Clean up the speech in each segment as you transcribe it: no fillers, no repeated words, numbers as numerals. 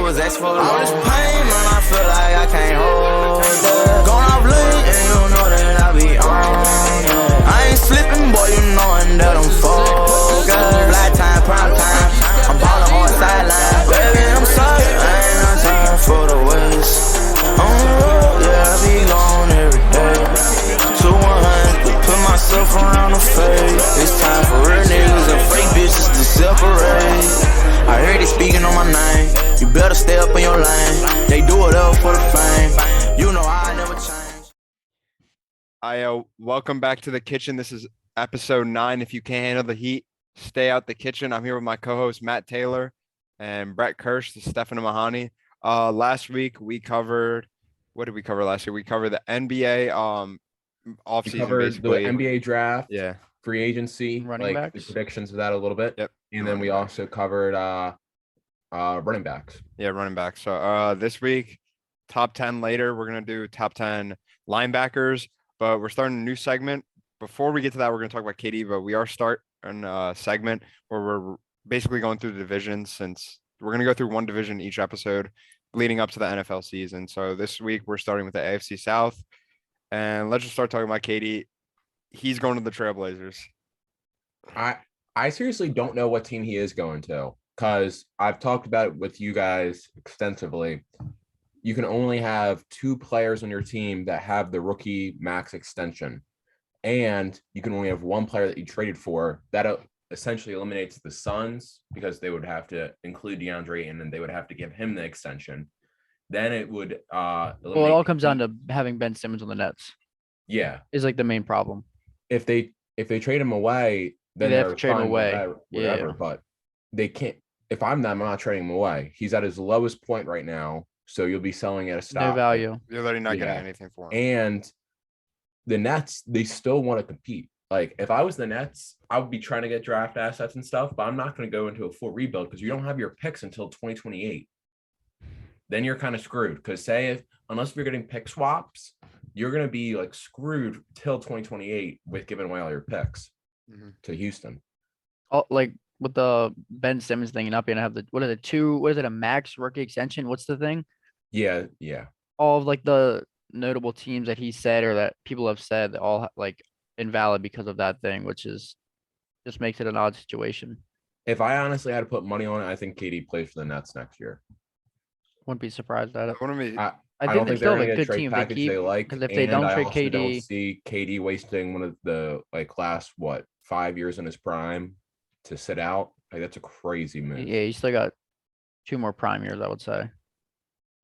was asked for all this pain, man, I feel like I can't hold it. Going off lean, and you know that I be on it. I ain't slipping, boy, you knowin' that I'm focused. Fly time, prime time, I'm ballin' hard sideline. Baby, I'm sorry, I ain't no time for the waste. On the road, yeah, I be gone every day. 2-100, put myself around the face. It's time for real niggas and fake bitches to separate. I heard they speaking on my name. You better stay up in your lane. They do it all for the fame. You know I never change. Welcome back to the kitchen. This is episode 9. If you can't handle the heat, stay out the kitchen. I'm here with my co-host Matt Taylor and Brett Kirsch, the Stefano Mahani. Last week we covered. What did we cover last week? We covered the NBA offseason, basically. The NBA draft, yeah, free agency, running backs, the predictions of that a little bit. Yep. And then we also covered running backs. Yeah, running backs. So this week, top 10 later, we're gonna do top 10 linebackers, but we're starting a new segment. Before we get to that, we're gonna talk about KD, but we are starting a segment where we're basically going through the divisions, since we're gonna go through one division each episode leading up to the NFL season. So this week we're starting with the AFC South, and let's just start talking about KD. He's going to the Trailblazers. I seriously don't know what team he is going to, because I've talked about it with you guys extensively. You can only have 2 players on your team that have the rookie max extension, and you can only have 1 player that you traded for. That essentially eliminates the Suns, because they would have to include DeAndre, and then they would have to give him the extension. Then it would well, it all comes down to having Ben Simmons on the Nets. Yeah, is like the main problem. If they trade him away, then they have to trade him away. Whatever. But they can't. If I'm them, I'm not trading him away. He's at his lowest point right now, so you'll be selling at a stop. No value. You're literally not getting anything for him. And the Nets, they still want to compete. Like, if I was the Nets, I would be trying to get draft assets and stuff, but I'm not going to go into a full rebuild, because you don't have your picks until 2028. Then you're kind of screwed, because unless you're getting pick swaps, you're going to be like screwed till 2028 with giving away all your picks to Houston. Oh, like with the Ben Simmons thing, not being able to have what is it, a max rookie extension? What's the thing? Yeah. All of like the notable teams that he said, or that people have said, all like invalid because of that thing, which is just makes it an odd situation. If I honestly had to put money on it, I think KD plays for the Nets next year. Wouldn't be surprised at it. I think don't they still have think a good team if they keep. Because if they don't trade KD, don't see KD wasting one of the last 5 years in his prime to sit out. Like, that's a crazy move. Yeah, you still got 2 more prime years, I would say.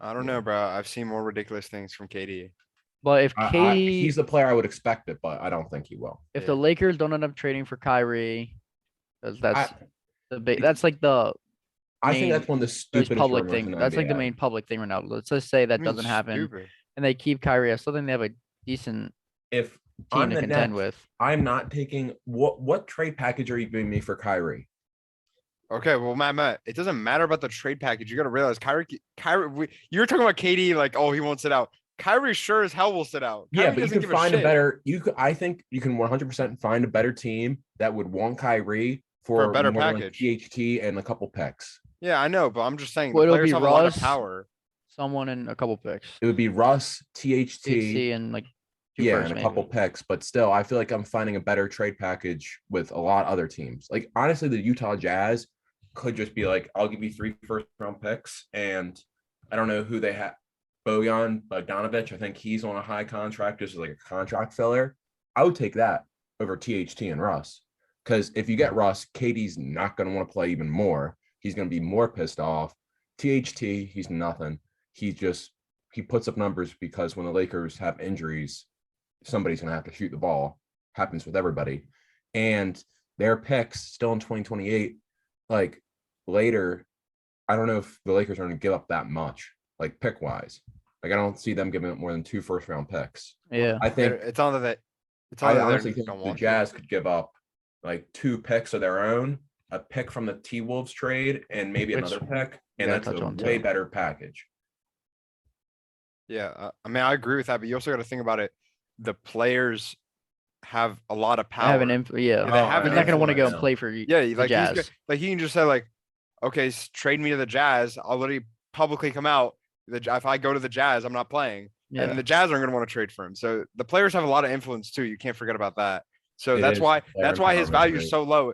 I don't know, bro. I've seen more ridiculous things from KD. But if KD, he's the player I would expect it, but I don't think he will. If the Lakers don't end up trading for Kyrie, because that's like the. I think that's one of the stupidest public thing. That's like the main public thing right now. Let's just say that doesn't happen, and they keep Kyrie. I still think they have a decent team to contend with. I'm not taking what trade package are you giving me for Kyrie? Okay, well, Matt, it doesn't matter about the trade package. You got to realize Kyrie. You're talking about KD like, oh, he won't sit out. Kyrie sure as hell will sit out. Kyrie, yeah, but you can find a better. I think you can 100% find a better team that would want Kyrie for a better package, THT and a couple picks. Yeah, I know, but I'm just saying the players have a lot of power. Someone and a couple picks. It would be Russ, THT, and like 2 firsts, and a couple picks. But still, I feel like I'm finding a better trade package with a lot of other teams. Like, honestly, the Utah Jazz could just be like, I'll give you 3 first-round picks, and I don't know who they have. Bojan Bogdanovic, I think he's on a high contract, just like a contract filler. I would take that over THT and Russ, because if you get Russ, KD's not going to want to play even more. He's going to be more pissed off. THT, he's nothing. He puts up numbers because when the Lakers have injuries, somebody's going to have to shoot the ball. Happens with everybody. And their picks still in 2028, like later, I don't know if the Lakers are going to give up that much, like pick-wise. Like, I don't see them giving up more than 2 first-round picks. Yeah. I think I honestly think the Jazz could give up like 2 picks of their own, a pick from the T-Wolves trade, and maybe another pick, and that's a way better package. Yeah, I mean, I agree with that, but you also got to think about it. The players have a lot of power. He's not going to want to go and play for the Jazz. He can just say like, okay, trade me to the Jazz. I'll literally publicly come out that if I go to the Jazz, I'm not playing. Yeah. And the Jazz aren't going to want to trade for him. So the players have a lot of influence too. You can't forget about that. So It that's is why player his empowerment, value is right? so low.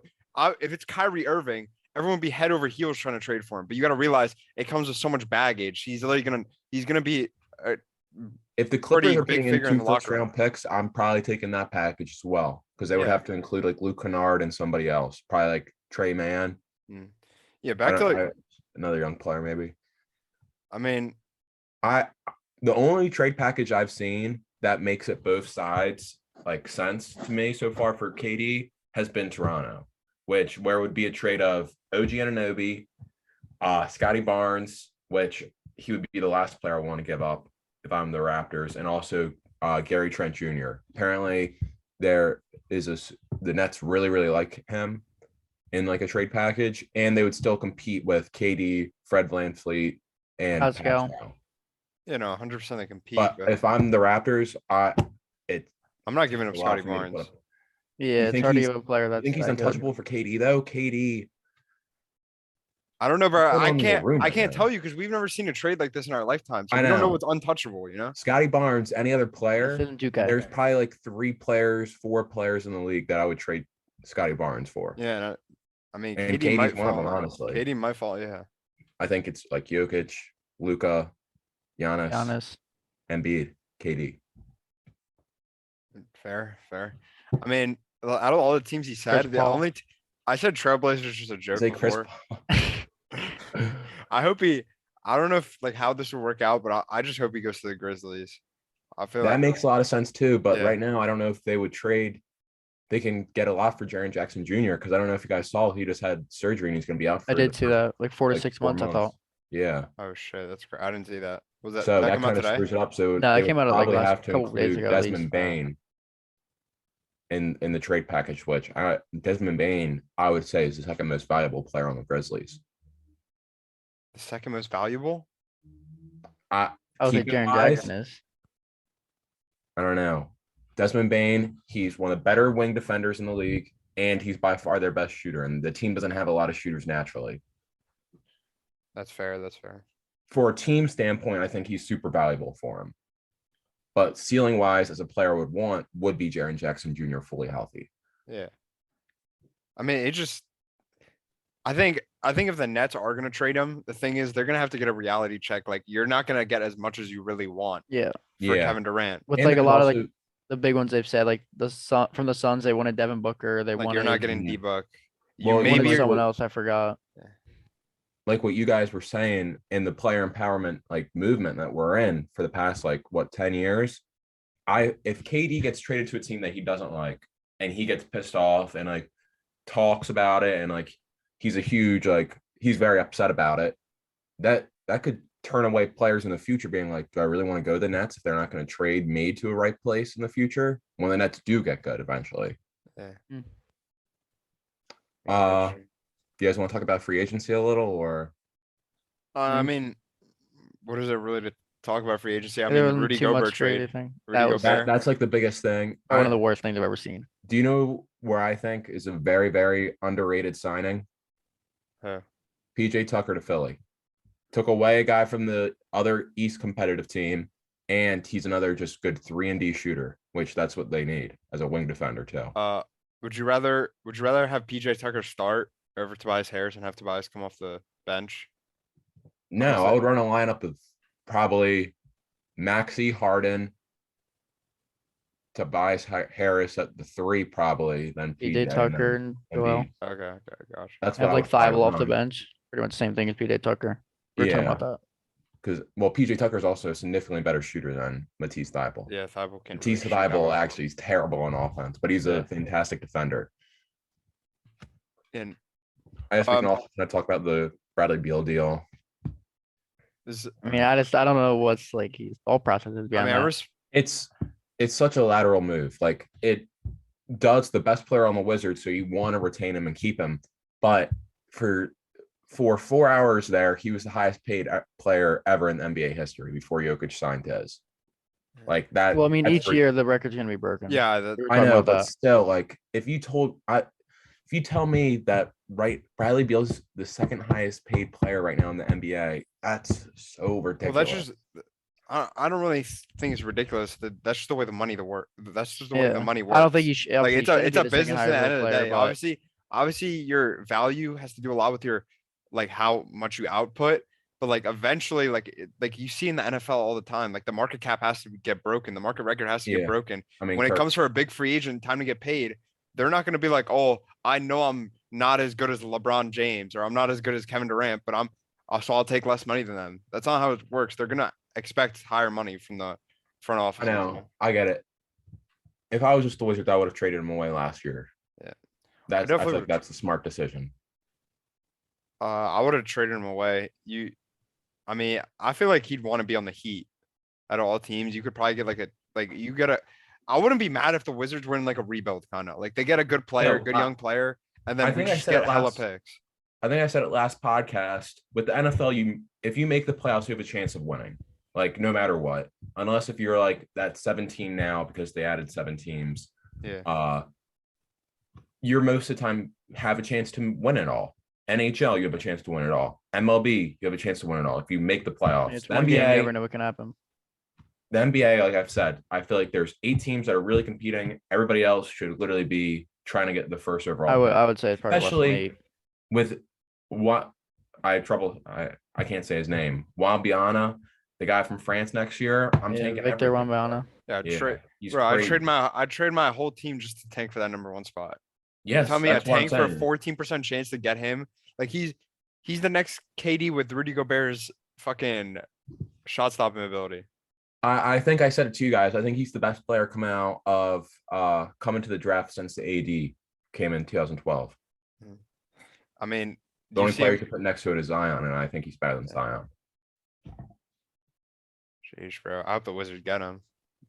If it's Kyrie Irving, everyone would be head over heels trying to trade for him. But you got to realize it comes with so much baggage. He's gonna be a If the Clippers pretty are big putting in figure in 2 the locker first-round picks, I'm probably taking that package as well because they would Yeah. have to include like Luke Kennard and somebody else, probably like Trey Mann. Yeah, back to like another young player maybe. I mean, The only trade package I've seen that makes it both sides like sense to me so far for KD has been Toronto, where it would be a trade of OG Anunoby, Scotty Barnes, which he would be the last player I want to give up if I'm the Raptors, and also Gary Trent Jr. Apparently, the Nets really, really like him in like a trade package, and they would still compete with KD, Fred VanVleet, and Pascal. 100% they compete. But if I'm the Raptors, I'm not giving up a lot Scotty for me to Barnes. put up. Yeah, it's think hard to he's- give a player I that's think he's that good. untouchable for KD though. KD, I don't know, bro. Put I on the can't. room I right can't now. tell you because we've never seen a trade like this in our lifetime. So I we don't know know. what's untouchable. Scotty Barnes, any other This player, isn't 2K. there's probably like 4 players in the league that I would trade Scotty Barnes for. Yeah. I mean, And KD might KD's one of fall. them, honestly. KD might fall. Yeah. I think it's like Jokic, Luka, Giannis, Giannis. Embiid, KD. Fair. I mean, out of all the teams he said, Chris the Paul. only I said Trailblazers is just a joke Say Chris before. Paul. I hope I don't know if like how this will work out, but I just hope he goes to the Grizzlies. I feel That like makes a lot of sense too. But Yeah. right now, I don't know if they would trade. They can get a lot for Jaren Jackson Jr. because I don't know if you guys saw he just had surgery and he's going to be out for I did the see first, that, like 4 to like, 6 4 months, I thought. Yeah. oh shit, that's great. I didn't see that. Was that So that that come out kind of today? screws it up. So No, it they came would out, like, probably last have to couple days include ago, at Desmond least. Bain in the trade package, which Desmond Bain, I would say, is the second most valuable player on the Grizzlies. The second most valuable? I would say Jaren keeping-wise, Jackson is. I don't know. Desmond Bain, he's one of the better wing defenders in the league, and he's by far their best shooter. And the team doesn't have a lot of shooters naturally. That's fair. For a team standpoint, I think he's super valuable for him. But ceiling wise, as a player would be Jaren Jackson Jr. fully healthy. Yeah. I mean, I think if the Nets are going to trade him, the thing is they're going to have to get a reality check. Like you're not going to get as much as you really want Yeah. for Yeah. Kevin Durant. With And like a there's lot of also- like the big ones they've said, like from the Suns, they wanted Devin Booker. They Like wanted you're not getting Yeah. D-Book. Well, You maybe wanted maybe someone else. I forgot. like what you guys were saying in the player empowerment like movement that we're in for the past 10 years. If KD gets traded to a team that he doesn't like and he gets pissed off and like talks about it and like he's very upset about it, that could turn away players in the future being like, do I really want to go to the Nets if they're not going to trade me to a right place in the future when the Nets do get good eventually? Yeah. Do you guys want to talk about free agency a little or I mean, what is it really to talk about free agency? I There mean, wasn't Rudy too much Gobert for trade. anything. Rudy That was Gobert. that's like the biggest thing? one of the worst things I've ever seen. Do you know where I think is a very, very underrated signing? Huh. PJ Tucker to Philly. Took away a guy from the other East competitive team, and he's another just good 3-and-D shooter, which that's what they need as a wing defender too. Would you rather have PJ Tucker start over Tobias Harris and have Tobias come off the bench? No, I would run a lineup of probably Maxey, Harden, Tobias Harris at the 3, probably, then PJ PJ Tucker and Joel. Embiid. Okay, gotcha. That's what Have I like would try 5 to off the run. bench. Pretty much the same thing as PJ Tucker. We were talking Yeah. about that. Because PJ Tucker is also a significantly better shooter than Matisse Thybulle. Yeah, Thibault can. Matisse really shoot that Thybulle well. actually is terrible on offense, but he's Yeah. a fantastic defender. And I guess we can Um, also kind of talk about the Bradley Beal deal. this, I mean, I don't know what's like his thought process is I behind mean, I that. It's such a lateral move. Like it does the best player on the Wizards, so you want to retain him and keep him. But for 4 hours there, he was the highest paid player ever in NBA history before Jokic signed his. Like that. Well, I mean, that's each year the record's gonna be broken. yeah, We were I talking know, about but that. still, like if you tell me that Bradley Beal's the second highest paid player right now in the NBA. That's so Well, ridiculous. that's just. I don't really think it's ridiculous. That's just the way the money That's just the way the Yeah. money works. I don't think you should. Like it's a business business at the end of the day. Obviously, your value has to do a lot with your like how much you output. But like eventually, like you see in the NFL all the time, like the market cap has to get broken. The market record has to get broken. I mean, When it comes for a big free agent, time to get paid, they're not going to be like, oh, I know I'm not as good as LeBron James or I'm not as good as Kevin Durant, but so I'll take less money than them. That's not how it works. They're gonna expect higher money from the front office. I know. I get it. If I was just the Wizards, I would have traded him away last year. Yeah. I feel like that's a smart decision. I would have traded him away. I mean, I feel like he'd want to be on the Heat at all teams. You could probably get I wouldn't be mad if the Wizards were in like a rebuild kind of like they get a good player, young player, and then we just get hella picks. I think I said it last podcast. With the NFL, if you make the playoffs, you have a chance of winning. Like no matter what, unless if you're like that 17 now because they added 7 teams. Yeah. You're most of the time have a chance to win it all. NHL, you have a chance to win it all. MLB, you have a chance to win it all if you make the playoffs. It's The one game, NBA, you never know what can happen. The NBA, like I've said, I feel like there's 8 teams that are really competing. Everybody else should literally be trying to get the first overall. I would say it's probably especially less than 8. with what I can't say his name. Wambiana, the guy from France next year. I'm taking Victor everything. Wembanyama. Yeah, He's bro. crazy. I'd trade my whole team just to tank for that number 1 spot. Yes, Tell me a that's what I'm tank for a saying. 14% chance to get him. Like he's the next KD with Rudy Gobert's fucking shot stopping ability. I think I said it to you guys. I think he's the best player coming out of coming to the draft since the AD came in 2012. I mean, The only player you can put next to it is Zion, and I think he's better than Zion. Jeez, bro. I hope the Wizards get him.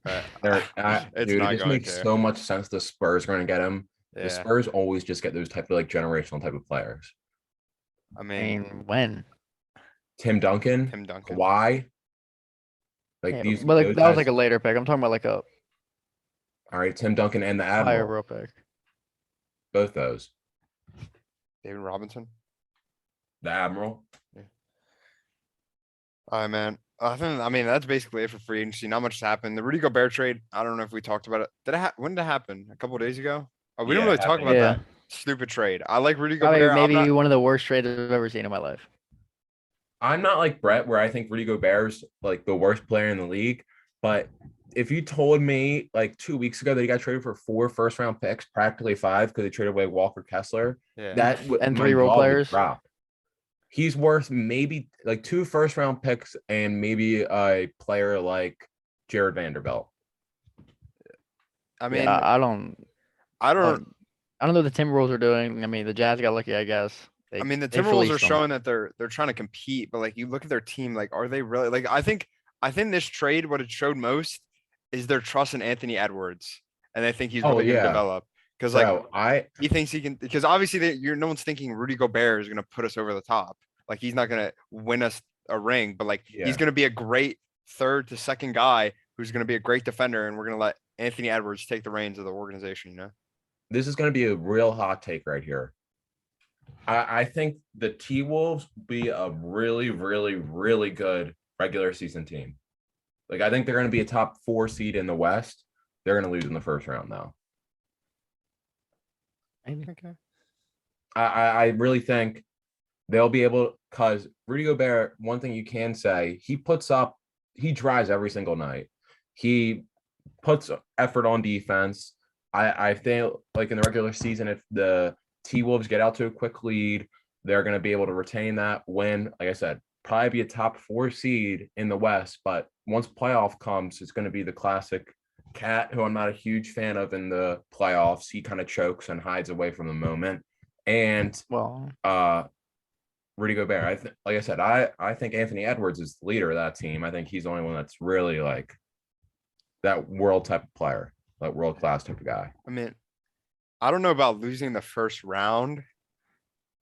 But Dude, it just makes so much sense the Spurs are going to get him. Yeah. The Spurs always just get those type of like generational type of players. I mean, when? Tim Duncan. Kawhi. Like Yeah, these. but like, those that was guys- like a later pick. I'm talking about like a All right, Tim Duncan and the higher Admiral. real pick. Both those. David Robinson. The Admiral. All right, man. I mean, that's basically it for free agency. Not much has happened. The Rudy Gobert trade. I don't know if we talked about it. When did it happen? A couple of days ago. Oh, we didn't Yeah, really it talk about happened. that stupid trade. I like Rudy Probably Gobert. maybe one of the worst trades I've ever seen in my life. I'm not like Brett, where I think Rudy Gobert's like the worst player in the league. But if you told me like 2 weeks ago that he got traded for 4 first-round picks, practically 5 because they traded away Walker Kessler, Yeah. And my 3 role jaw would players. drop. He's worth maybe like 2 first-round picks and maybe a player like Jared Vanderbilt. I mean, Yeah, I don't I don't. know what the Timberwolves are doing. I mean, the Jazz got lucky, I guess. I mean, the they Timberwolves are fleeced them. showing that they're trying to compete, but like you look at their team, like are they really like? I think this trade, what it showed most is their trust in Anthony Edwards, and they think he's really going to develop because like he thinks he can. Because obviously, no one's thinking Rudy Gobert is going to put us over the top. Like he's not going to win us a ring, but like he's going to be a great third to second guy who's going to be a great defender, and we're going to let Anthony Edwards take the reins of the organization. You know, this is going to be a real hot take right here. I think the T-Wolves be a really, really, really good regular season team. Like, I think they're going to be a top 4 seed in the West. They're going to lose in the first round, though. okay. I really think they'll be able, because Rudy Gobert, one thing you can say, he drives every single night. He puts effort on defense. I think, like, in the regular season, if the T-Wolves get out to a quick lead, they're going to be able to retain that win. Like I said, probably be a top 4 seed in the West, but once playoff comes, it's going to be the classic Cat, who I'm not a huge fan of in the playoffs. He kind of chokes and hides away from the moment. And Rudy Gobert, like I said, I think Anthony Edwards is the leader of that team. I think he's the only one that's really like that world type of player, that world class type of guy. I mean, I don't know about losing the first round.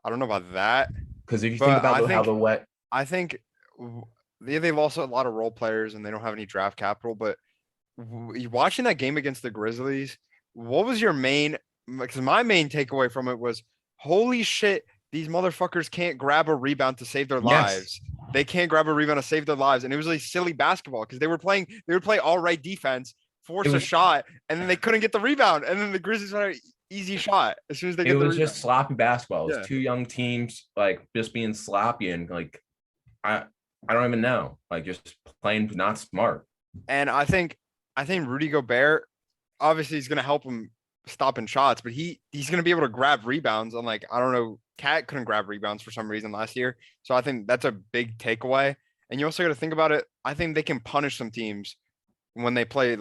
I don't know about that. Because if you think about how the wet, I think they lost a lot of role players and they don't have any draft capital. But watching that game against the Grizzlies, what was your main? Because my main takeaway from it was holy shit, these motherfuckers can't grab a rebound to save their Yes. lives. They can't grab a rebound to save their lives. And it was like silly basketball because they would play all right defense, force a shot, and then they couldn't get the rebound. And then the Grizzlies had an easy shot as soon as they It get the was rebound. just sloppy basketball. It was Yeah. two young teams like just being sloppy and like I don't even know, like just playing not smart. And I think Rudy Gobert, obviously he's gonna help him stopping shots, but he's gonna be able to grab rebounds. Unlike, I don't know, Cat couldn't grab rebounds for some reason last year. So I think that's a big takeaway. And you also got to think about it. I think they can punish some teams when they play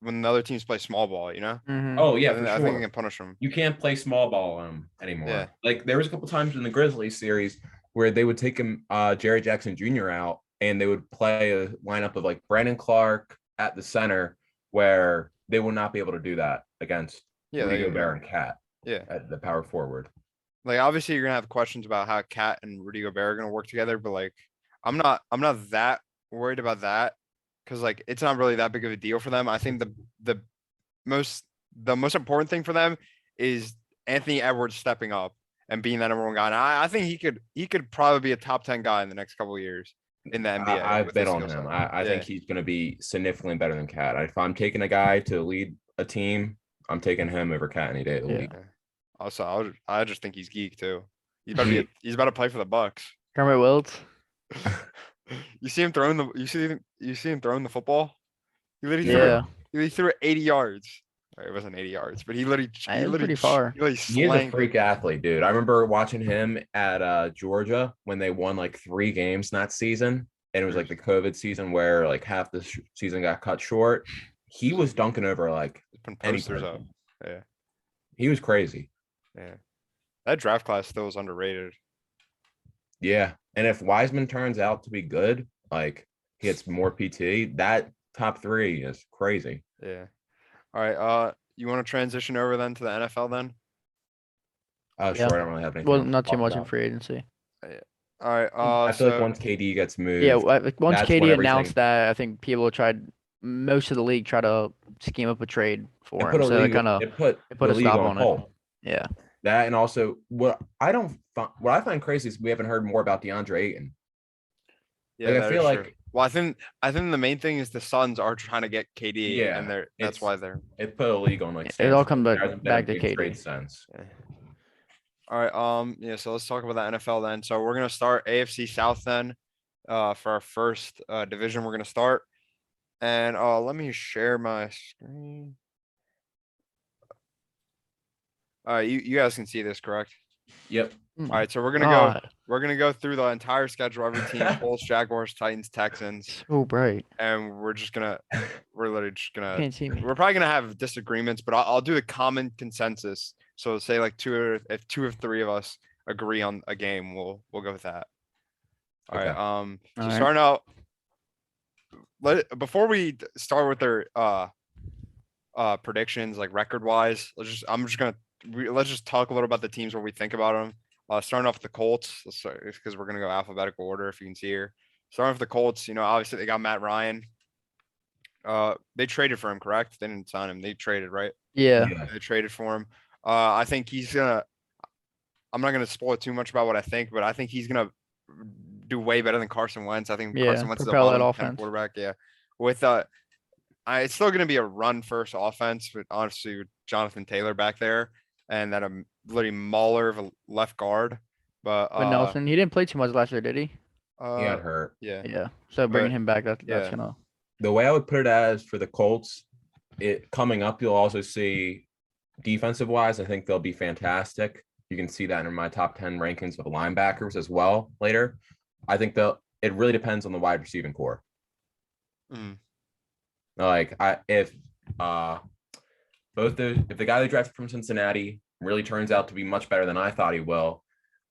when the other teams play small ball, you know? Mhm. Oh yeah, I think, for I think they sure. can punish them. You can't play small ball anymore. Yeah. Like there was a couple times in the Grizzlies series where they would take him Jerry Jackson Jr. out and they would play a lineup of like Brandon Clark at the center where they will not be able to do that against Rudy Gobert and Cat at the power forward. Like obviously you're gonna have questions about how Cat and Rudy Gobert are gonna work together, but like I'm not that worried about that because like it's not really that big of a deal for them. I think the most important thing for them is Anthony Edwards stepping up and being that number one guy. And I think he could probably be a top 10 guy in the next couple of years in the NBA. I've bet on him. I think he's going to be significantly better than Cat. If I'm taking a guy to lead a team, I'm taking him over Cat any day of the week. Also, I just think he's geek too. He's about to play for the Bucks. Kermit Wilds. You see him throwing the football? He literally threw it 80 yards. It wasn't 80 yards, but he literally pretty far. He is a freak athlete, dude. I remember watching him at Georgia when they won like 3 games in that season. And it was like the COVID season where like half the season got cut short. He was dunking over like posters up. Yeah. He was crazy. Yeah. That draft class still is underrated. Yeah. And if Wiseman turns out to be good, like he gets more PT, that top 3 is crazy. Yeah. All right. You want to transition over then to the NFL then? Sure. I don't really have anything. Well, not too much in free agency. All right. I feel like once KD gets moved. Yeah, once KD announced that, I think people most of the league tried to scheme up a trade for him. So it put a stop on it. Yeah. That and also what I find crazy is we haven't heard more about DeAndre Ayton. Yeah, like, I feel like. Well, I think the main thing is the Suns are trying to get KD. Yeah, and that's why it put a league on like. It all comes back to KD. Sense. Yeah. All right. Yeah. So let's talk about the NFL then. So we're gonna start AFC South then. For our first division, we're gonna start. And let me share my screen. You guys can see this, correct? Yep. All right, so we're gonna go through the entire schedule, every team, Colts, Jaguars, Titans, Texans. Oh, bright. And we're literally just gonna Can't see me. we're probably gonna have disagreements, but I'll do the common consensus. So say like if 2 of 3 of us agree on a game, we'll go with that. All right. So starting out, before we start with their predictions, like record wise, let's just talk a little about the teams where we think about them. Starting off with the Colts, because we're gonna go alphabetical order if you can see here. Starting with the Colts, obviously they got Matt Ryan. They traded for him, correct? They didn't sign him. They traded, right? Yeah. They traded for him. I think I'm not gonna spoil too much about what I think, but I think he's gonna do way better than Carson Wentz. I think Carson Wentz is a bottom 10 quarterback. Yeah. With it's still gonna be a run first offense, but honestly with Jonathan Taylor back there. And then a literally mauler of a left guard, but Nelson, he didn't play too much last year, did he? He got hurt. Yeah. Yeah. So bringing him back, that's gonna. The way I would put it as for the Colts, coming up, you'll also see defensive wise. I think they'll be fantastic. You can see that in my top 10 rankings of linebackers as well later. I think it really depends on the wide receiving core. Like if the guy they drafted from Cincinnati really turns out to be much better than I thought he will,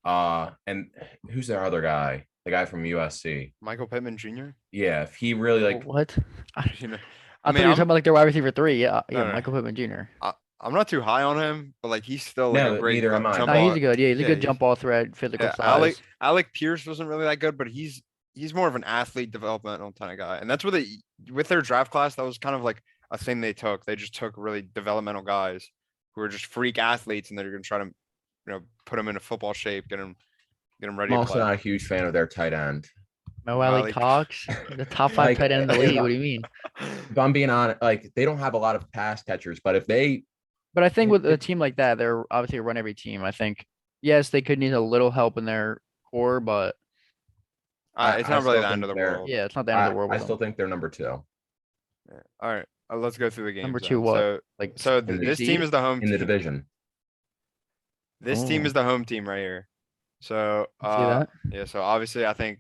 and who's their other guy? The guy from USC, Michael Pittman Jr. Yeah, if he really what? I thought you were talking about like their wide receiver 3. Yeah, no. Michael Pittman Jr. I'm not too high on him, but like he's still like a great neither am I. No, he's good. Yeah, he's a good jump ball threat, physical size. Alec Pierce wasn't really that good, but he's more of an athlete developmental kind of guy, and that's what with their draft class. That was kind of like a thing they took. They just took really developmental guys who are just freak athletes, and they're going to try to, put them in a football shape, get them ready I'm to also play. not a huge fan of their tight end. Mo Well, Ali like- Cox, the top 5 Like, tight end in the if league. I- What do you mean? If I'm being honest, like they don't have a lot of pass catchers, but if they But I think with a It- team like that, they're obviously a run every team. I think yes, they could need a little help in their core, but It's I not really still the end think of the they're- world. yeah, it's not the end of the world. I with still them. think they're number 2 Yeah. All right, let's go through the games. Number then. 2 what? So, Like so in the this team seed? is the home in the team. division. This team Oh. is the home team right here. So, see that? yeah. So obviously, I think.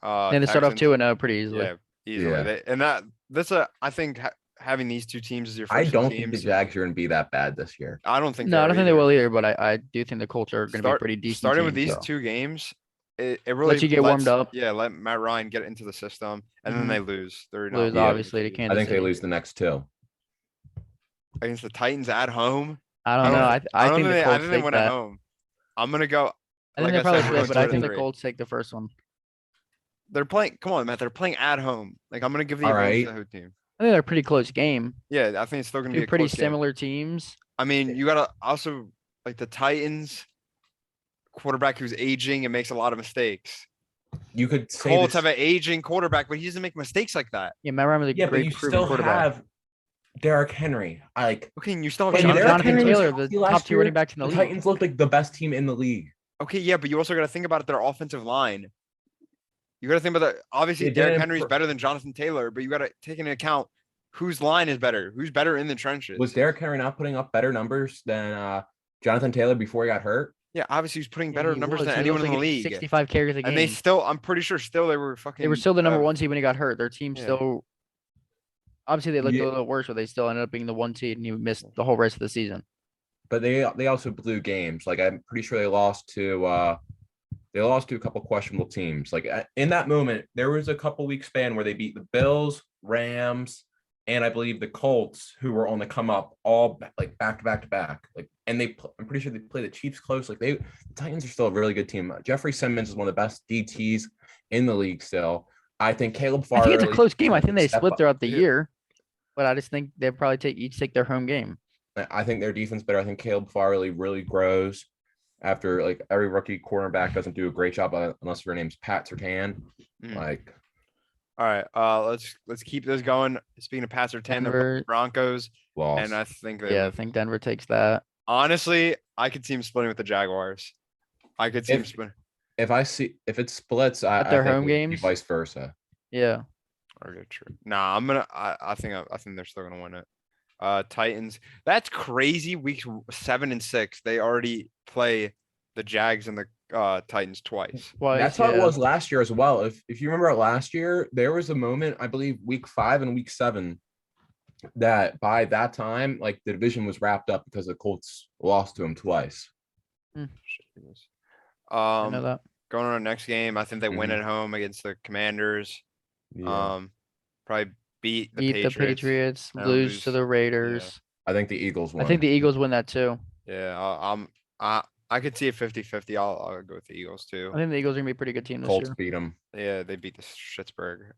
And they start off Texans- 2-0 pretty easily. Yeah, easily. Yeah. I think having these 2 teams as your I first 2 don't think the teams. Jags are going to be that bad this year. I don't think. No, I don't think they either. will either, but I do think the Colts are going to be pretty decent. Starting with team, these so. 2 games, it really you get warmed up. Yeah, let Matt Ryan get into the system, and then Mhm. they lose. They're not Lose, winning obviously, to the Kansas I think they City. lose the next 2. against the Titans at home. I don't know. I think the I Colts think they take win at that. home. I'm gonna go. I think like they I probably said, we're should, going but I think the 2-3. Colts take the first one. They're playing. Come on, Matt. They're playing at home. Like I'm gonna give the All advantage to right. the home team. I think they're a pretty close game. Yeah, I think it's still gonna be Two a pretty close game. similar teams. I mean, you gotta also like the Titans quarterback who's aging and makes a lot of mistakes. You could say Colts this- have an aging quarterback, but he doesn't make mistakes like that. Yeah, Matt Ryan was a yeah, but great you proven still quarterback. have Derrick Henry. Okay, and you still When have Derrick Jonathan Jonathan Henry was Taylor, healthy the last top 2 year, running backs in the the league. Titans looked like the best team in the league. Okay, yeah, but you also got to think about their offensive line. You got to think about that. Obviously, They Derrick didn't Henry's pr- better than Jonathan Taylor, but you got to take into account whose line is better, who's better in the trenches. Was Derrick Henry not putting up better numbers than Jonathan Taylor before he got hurt? Yeah, obviously he's putting Yeah, better he numbers was. than He anyone was in the like league. 65 carries a game. And they still, I'm pretty sure, still they were fucking. They were still the number 1 seed when he got hurt. Their team yeah. still. Obviously, they looked Yeah. a little worse, but they still ended up being the 1 seed, and he missed the whole rest of the season. But they also blew games. Like I'm pretty sure they lost to a couple questionable teams. Like in that moment, there was a couple week span where they beat the Bills, Rams, and I believe the Colts, who were on the come up, all like back to back to back. Like, and I'm pretty sure they play the Chiefs close. Like the Titans are still a really good team. Jeffrey Simmons is one of the best DTs in the league. Still, I think Caleb Farley. I think it's a close game. I think they step split up. throughout the Yeah. year, but I just think they'll probably each take their home game. I think their defense better. I think Caleb Farley really grows after like every rookie cornerback doesn't do a great job unless your name's Pat Surtain. Mm. Like, All right, let's keep this going. Speaking of Pat Surtain, the Denver- Broncos, lost. and I think they Yeah, I win. think Denver takes that. Honestly, I could see him splitting with the Jaguars. I could see him If- splitting. if it splits, At I their think home it would be games? vice versa. Yeah. Okay, true. Nah, I think they're still gonna win it. Titans. That's crazy. Weeks 7 and 6, they already play the Jags and the Titans twice. Twice, That's how it yeah. was last year as well. If you remember last year, there was a moment, I believe week 5 and week 7, that by that time, like the division was wrapped up because the Colts lost to them twice. I know that. Going on our next game, I think they win Mhm. at home against the Commanders. Yeah. Probably beat the Beat Patriots. the Patriots, and lose to the Raiders. I think the Eagles won. I think the Eagles win that too. Yeah, I could see a 50-50. I'll go with the Eagles too. I think the Eagles are gonna be a pretty good team this Colts year. beat them. Yeah, they beat the Schittsburg.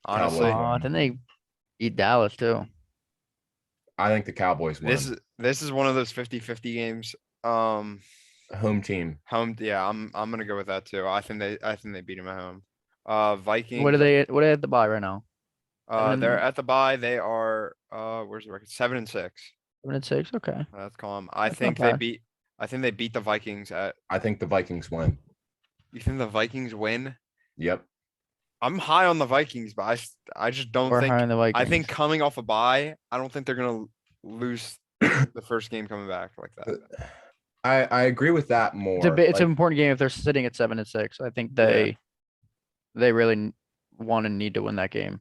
Honestly, Cowboys. Then they beat Dallas too. I think the Cowboys won. this is one of those 50-50 games. Home team. Home, yeah, I'm gonna go with that too. I think they beat them at home. Vikings. What are they at the bye right now? They're 7 at the bye. They are where's the record? 7 and 6. 7-6. Okay. That's calm. I That's not think they bad. beat. I think they beat the Vikings at. I think the Vikings win. You think the Vikings win? Yep. I'm high on the Vikings, but I just don't We're think. higher than the Vikings. I think coming off a bye, I don't think they're gonna lose the first game coming back like that. I agree with that more. it's an Like, important game if they're sitting at 7-6. I think they really want and need to win that game.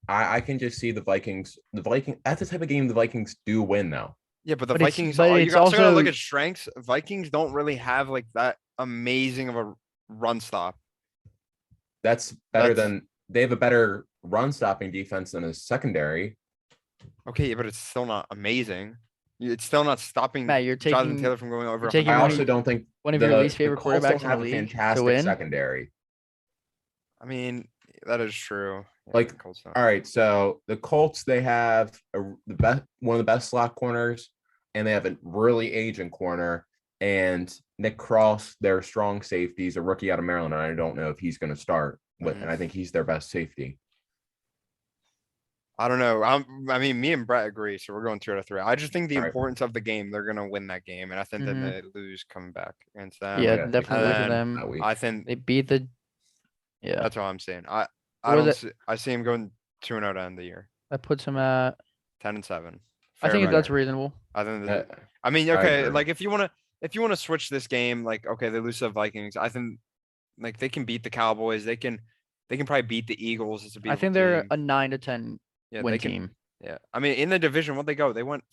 I can just see the Vikings. That's the type of game the Vikings do win though. Yeah, but the But it's- Vikings. but You it's also gotta look also- at strengths. Vikings don't really have like that amazing of a run stop. That's better That's- than they have a better run stopping defense than a secondary. Okay, but it's still not amazing. It's still not stopping Matt, you're Jonathan taking Taylor from going over. you're taking I 100. one also don't think one of the, your least favorite the Colts quarterbacks don't in have the a league to fantastic win. secondary. I mean, that is true. Yeah, Like, the Colts don't. all right, so the Colts, they have one of the best slot corners, and they have a really aging corner. And Nick Cross, their strong safety, is a rookie out of Maryland, and I don't know if he's going to start. But and I think he's their best safety. I don't know. I mean, me and Brett agree, so we're going 2 out of 3. I just think the All right. importance of the game, they're gonna win that game, and I think then Mhm. they lose coming back against them. Yeah, yeah, definitely lose to and them. That week. I think They beat the. Yeah, that's all I'm saying. I Or don't the- see, I see him going 2-0 to end the year, that puts him at. 10-7. I Fair think that's record. reasonable. I think. Uh, I mean, I okay, agree. like if you wanna switch this game, like okay, they lose to the Vikings. I think like they can beat the Cowboys. They can probably beat the Eagles. It's a I beautiful think they're team. a 9 to 10 Yeah, win they can. team. Yeah, I mean, in the division, what they go? They went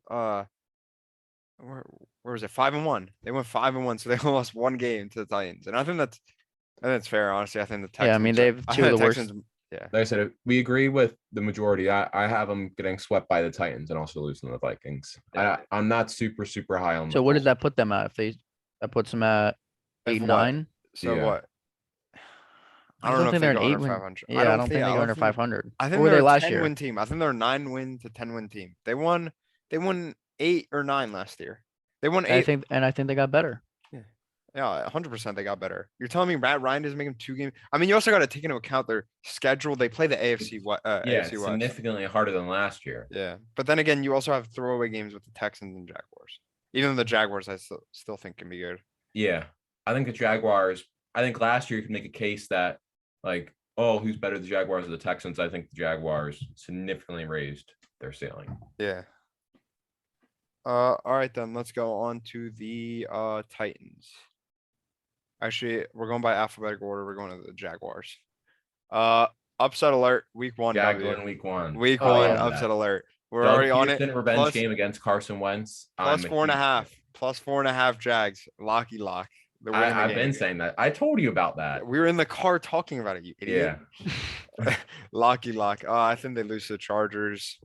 where was it? 5-1. They went 5-1, so they only lost 1 game to the Titans, and I think that's fair. Honestly, I think the Texans. Yeah, I mean, they have I two think of the worst. Texans. Yeah, Like I said, we agree with the majority. I have them getting swept by the Titans and also losing to the Vikings. Yeah. I'm not super high on. So what does that put them at? That puts them at If 8, what? 9. So Yeah. what? I I don't know if think they they're go an 8 under win. 500. Yeah, I don't think they go under think- 500. I What think were they're they a last 10 year? win team. I think they're a 9-win to 10-win team. They won 8 or 9 last year. They won 8. I think they got better. Yeah, 100% they got better. You're telling me Matt Ryan doesn't make them 2 games? I mean, you also got to take into account their schedule. They play the AFC Yeah, AFC it's West. significantly harder than last year. Yeah, but then again, you also have throwaway games with the Texans and Jaguars. Even though the Jaguars, I still think can be good. Yeah, I think the Jaguars. I think last year you could make a case that, like, oh, who's better, the Jaguars or the Texans? I think the Jaguars significantly raised their ceiling. Yeah. All right then. Let's go on to the Titans. Actually, we're going by alphabetical order. We're going to the Jaguars. Upset alert. Week 1. Jaguar W. in week 1. Week Oh, 1. yeah. Upset alert. We're Doug already on it. Peterson revenge Plus- game against Carson Wentz. Plus I'm a 4.5. huge- Plus 4.5 Jags. Locky lock. They're winning the I've been game. saying that. I told you about that. We were in the car talking about it, you idiot. Yeah, Locky lock. I think they lose to the Chargers.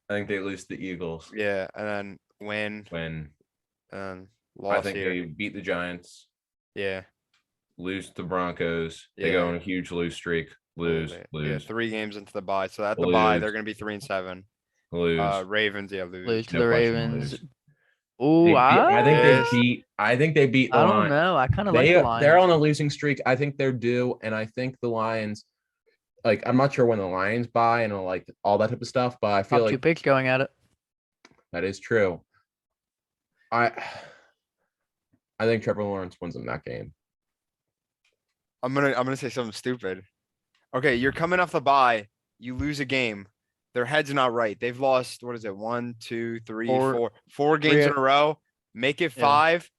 I think they lose to the Eagles Yeah, and then win when and I loss think here. they beat the Giants, Yeah. lose to the Broncos. They go Yeah. on a huge lose streak. Lose, Yeah, lose, 3 games into the bye. So at the bye, Lose. they're gonna be lose. 3-7. Ravens, yeah, lose. Lose to No the question, Ravens. lose. Ooh, I think Yes. they beat the I don't Lions. know. I kind of like the They're Lions. on a losing streak. I think they're due, and I think the Lions. Like, I'm not sure when the Lions buy and like all that type of stuff, but I feel Top 2 like picks going at it. that is true. I think Trevor Lawrence wins in that game. I'm gonna say something stupid. Okay, you're coming off the bye. You lose a game. Their head's not right. They've lost, what is it? 1, 2, 3, Four- 4 games in three- a row. Make it Yeah. 5,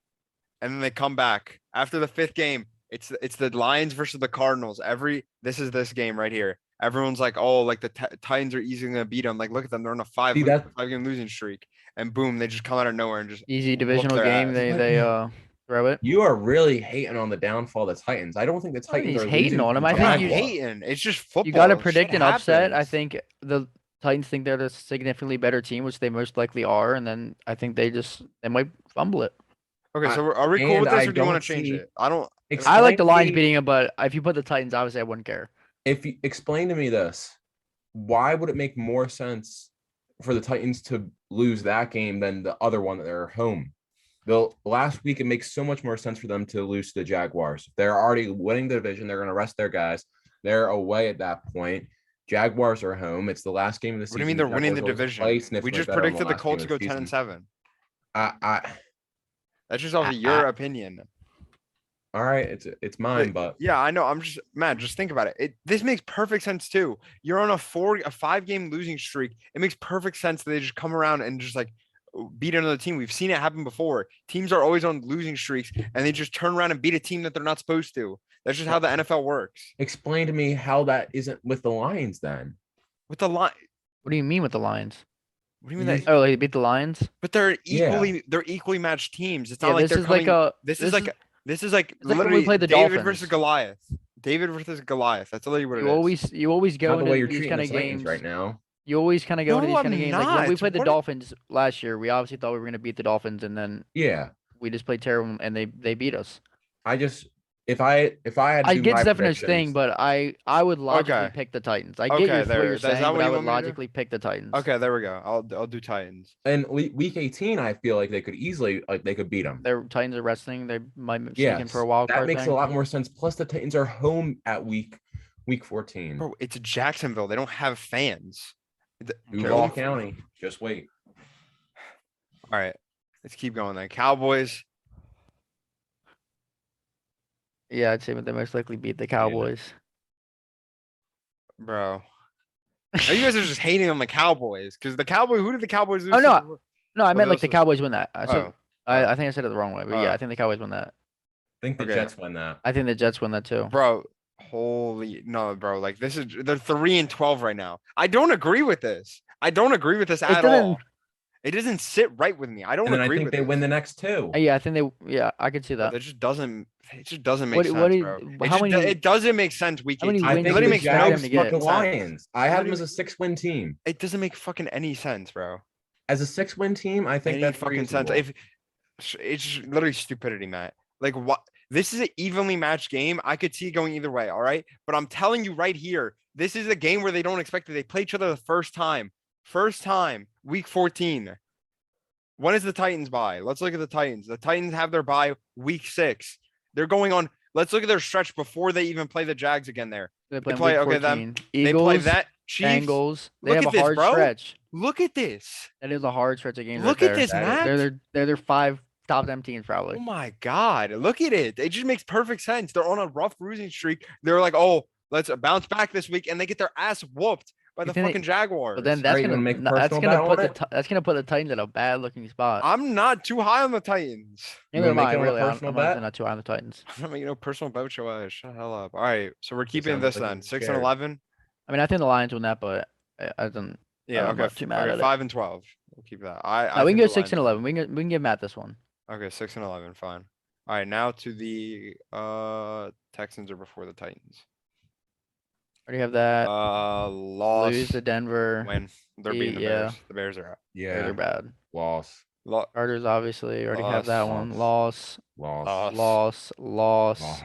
and then they come back after the 5th game. It's the Lions versus the Cardinals. This is this game right here. Everyone's like, oh, like the Titans are easily gonna beat them. Like, look at them. They're on a 5-game losing streak, and boom, they just come out of nowhere and just Easy whoop divisional their game. ass. They throw it. You are really hating on the downfall of the Titans. I don't think the Titans he's are hating losing on to him. the I I'm think not you- Jaguars. hating. It's just football. You got to Shit predict an upset. I happens. think the Titans think they're the significantly better team, which they most likely are, and then I think they might fumble it. Okay, I- so are we cool with and this, I or do you want don't to change see- it? I don't. I like the Explain Lions to me- beating them, but if you put the Titans, obviously I wouldn't care. If you explain to me this, why would it make more sense for the Titans to lose that game than the other one that they're home? The last week, it makes so much more sense for them to lose to the Jaguars. They're already winning the division. They're going to rest their guys. They're away at that point. Jaguars are home. It's the last game of the What season. do you mean they're winning the Jaguars always division? play We significantly just better on predicted the last game Colts of go the season. 10-7. I That's just off of your opinion. all right, it's mine, but Yeah, I know. I'm just man. Just think about it. This makes perfect sense too. You're on a 5-game losing streak. It makes perfect sense that they just come around and just like beat another team. We've seen it happen before. Teams are always on losing streaks and they just turn around and beat a team that they're not supposed to. That's just how the NFL works. explain to me how that isn't with the Lions then. With the line, What do you mean with the Lions? what do you mean that? Oh, they beat the Lions. But they're Yeah. equally matched teams. It's Yeah, not like this they're is like coming. a. This is like like when we literally played the David Dolphins. versus Goliath. David versus Goliath. That's literally what it is. you always go Not the way you're into these treating kind the of Titans games right now. You always kind of go into No, these kind of I'm games. Like when we not. played the What- Dolphins last year, we obviously thought we were going to beat the Dolphins, and then Yeah, we just played terrible, and they beat us. if I had to I do get my Stefano's thing, predictions, but I would logically Okay. pick the Titans. I get Okay, what there. you're Is that saying, what but I you would want me to do? logically pick the Titans. Okay, there we go. I'll do Titans. and week 18, I feel like they could easily they could beat them. Their Titans are resting. They might sneak in Yes, for a wild that card makes thing. a lot more sense. Plus, the Titans are home at week 14. Bro, it's Jacksonville. They don't have fans. Duval County. Just wait. All right, let's keep going then. Cowboys. Yeah, I'd say they most likely beat the Cowboys. Bro. Now you guys are just hating on the Cowboys because the Cowboys. Who did the Cowboys lose? Oh, no, to? No, I Well, meant like those the are- Cowboys win that. So Oh, I think I said it the wrong way, but yeah, Oh. I think the Cowboys win that. I think the Okay. Jets win that. I think the Jets win that too. bro. Holy no, bro. Like this is they're 3-12 right now. I don't agree with this. I don't agree with this at doesn't- all. It doesn't sit right with me. I don't And then I agree think with they this. win the next two. Yeah, I think they. Yeah, I could see Bro, that. that just doesn't. It just doesn't make What- sense, what do you- bro. how many- It doesn't make sense. Week how many 18. I wins It think literally the makes you expect no them to get? fucking sense. Lions. I have them as Literally- a 6-win team. It doesn't make fucking any sense, bro. As a 6-win team, I think Any that's fucking sense. reasonable. It's just literally stupidity, Matt. Like what? This is an evenly matched game. I could see it going either way. All right, but I'm telling you right here, this is a game where they don't expect it. They play each other the first time. First time, week 14. When is the Titans bye? Let's look at the Titans. The Titans have their bye week 6. They're going on. Let's look at their stretch before they even play the Jags again. There, They play- play okay, okay, them- 14. they play Eagles, that Chiefs. Bengals. They Look have at a this, hard bro. stretch. Look at this. That is a hard stretch of games. Look right at there. this, That is- Matt. They're their 5 top 10 teams Oh probably. my God. Look at it. It just makes perfect sense. They're on a rough losing streak. They're like, oh, let's bounce back this week. And they get their ass whooped by You the think they- fucking Jaguars. But then Alright, that's you wanna gonna make a that's personal gonna bet put on the it? that's gonna put the Titans in a bad looking spot. I'm not too high on the Titans. You Neither am wanna make I it on a really. personal I'm honestly bet? not too high on the Titans. I'm not making no personal bet with your ass. Shut the hell up. All right. So we're keeping sound this like then. you're 6 and scared. 11. I mean, I think the Lions win that, but I don't. Yeah. I'm Okay. not too mad Okay. at it. 5 and 12. We'll keep that. No, we think can go the 6 and Lions- 11. We can give Matt this one. Okay. 6 and 11. Fine. All right. Now to the Texans are before the Titans. Already have that. Loss. Lose to Denver. Win. They're beating the Yeah. Bears. The Bears are out. Yeah, They're bad. loss, Chargers obviously already have that Loss. one. Loss. loss. Loss.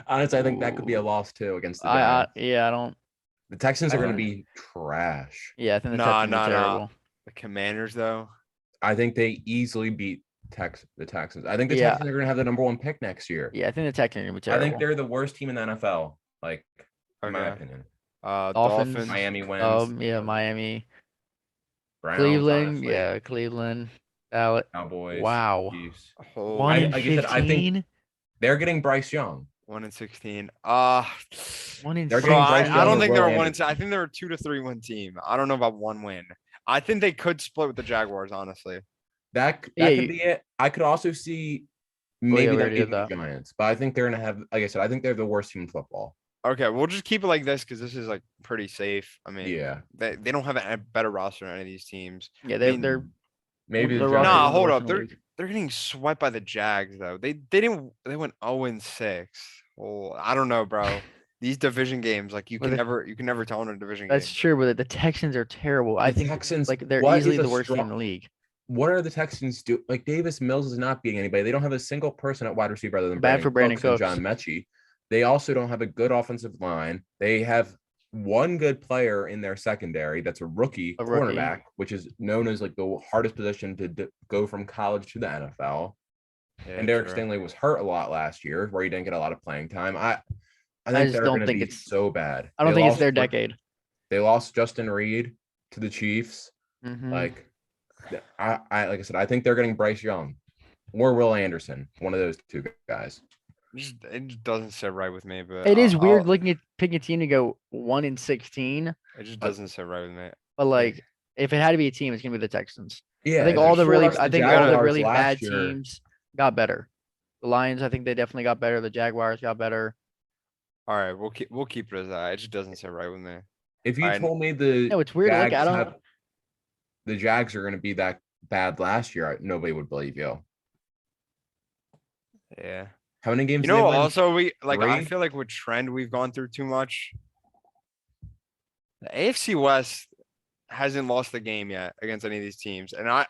Honestly, I think that could be a loss too against the I Giants. yeah, I don't. The Texans I are going to don't- be trash. Yeah, I think the Nah, Texans nah, are nah. terrible. The Commanders though. I think they easily beat the Texans. I think the Yeah. Texans are going to have the #1 pick next year. Yeah, I think the Texans are gonna be I terrible. think they're the worst team in the NFL. Like, in my Okay. opinion. Dolphins. Dolphins. Miami wins. Yeah, Miami, Browns, Cleveland. honestly, Yeah, Cleveland. Dallas. Cowboys. Wow. Chiefs. Holy- 1 and like I said, I think- 15. They're getting Bryce Young. 1 and 16. 1 and They're Bro, getting 16. Bryce I Young don't or think they're Will 1 and 2. Anderson. I think they're a 2 to 3 win team. I don't know about 1 win. I think they could split with the Jaguars, honestly. That Yeah, could you- be it. I could also see yeah, maybe we that already did beating the that. Giants, but I think they're gonna have. Like I said, I think they're the worst team in football. Okay, we'll just keep it like this because this is like pretty safe. I mean, Yeah, they don't have a better roster than any of these teams. Yeah, mean, they're maybe the the roster Nah, is the hold worst up. in the They're league. they're getting swept by the Jags though. They went 0 and 6. Well, I don't know, bro. These division games, like you Well, can the- never tell in a division That's game. true, but the Texans are terrible. I The think Texans. like they're what is easily a the worst team in strong- the league. What are the Texans do? Like Davis Mills is not beating anybody. They don't have a single person at wide receiver other than Bad for Brandon and John Cooks. Mechie. They also don't have a good offensive line. They have one good player in their secondary that's a rookie A rookie. cornerback, which is known as like the hardest position to go from college to the NFL. Yeah, And Derek true. Stingley was hurt a lot last year, where he didn't get a lot of playing time. I think just they're don't going to think be it's- so bad. I don't They think it's lost their Rick- decade. They lost Justin Reed to the Chiefs. Mhm. Like, I like I said, I think they're getting Bryce Young or Will Anderson, one of those two guys. It just doesn't sit right with me, but It is weird I'll- looking at picking a team to go 1 and 16, It just doesn't sit right with me. but like if it had to be a team, it's gonna be the Texans. Yeah, I think if all you the really, forced I think all the Jaguars really last bad year- teams got better. The Lions, I think they definitely got better. The Jaguars got better. All right, we'll keep it as that. It just doesn't sit right with me. If you I- told me the No, it's weird. Like I Jags don't. have- the Jags are going to be that bad last year, nobody would believe you. Yeah. How many games? You did they know, win? also I 3? feel like with trend we've gone through too much. The AFC West hasn't lost a game yet against any of these teams, and out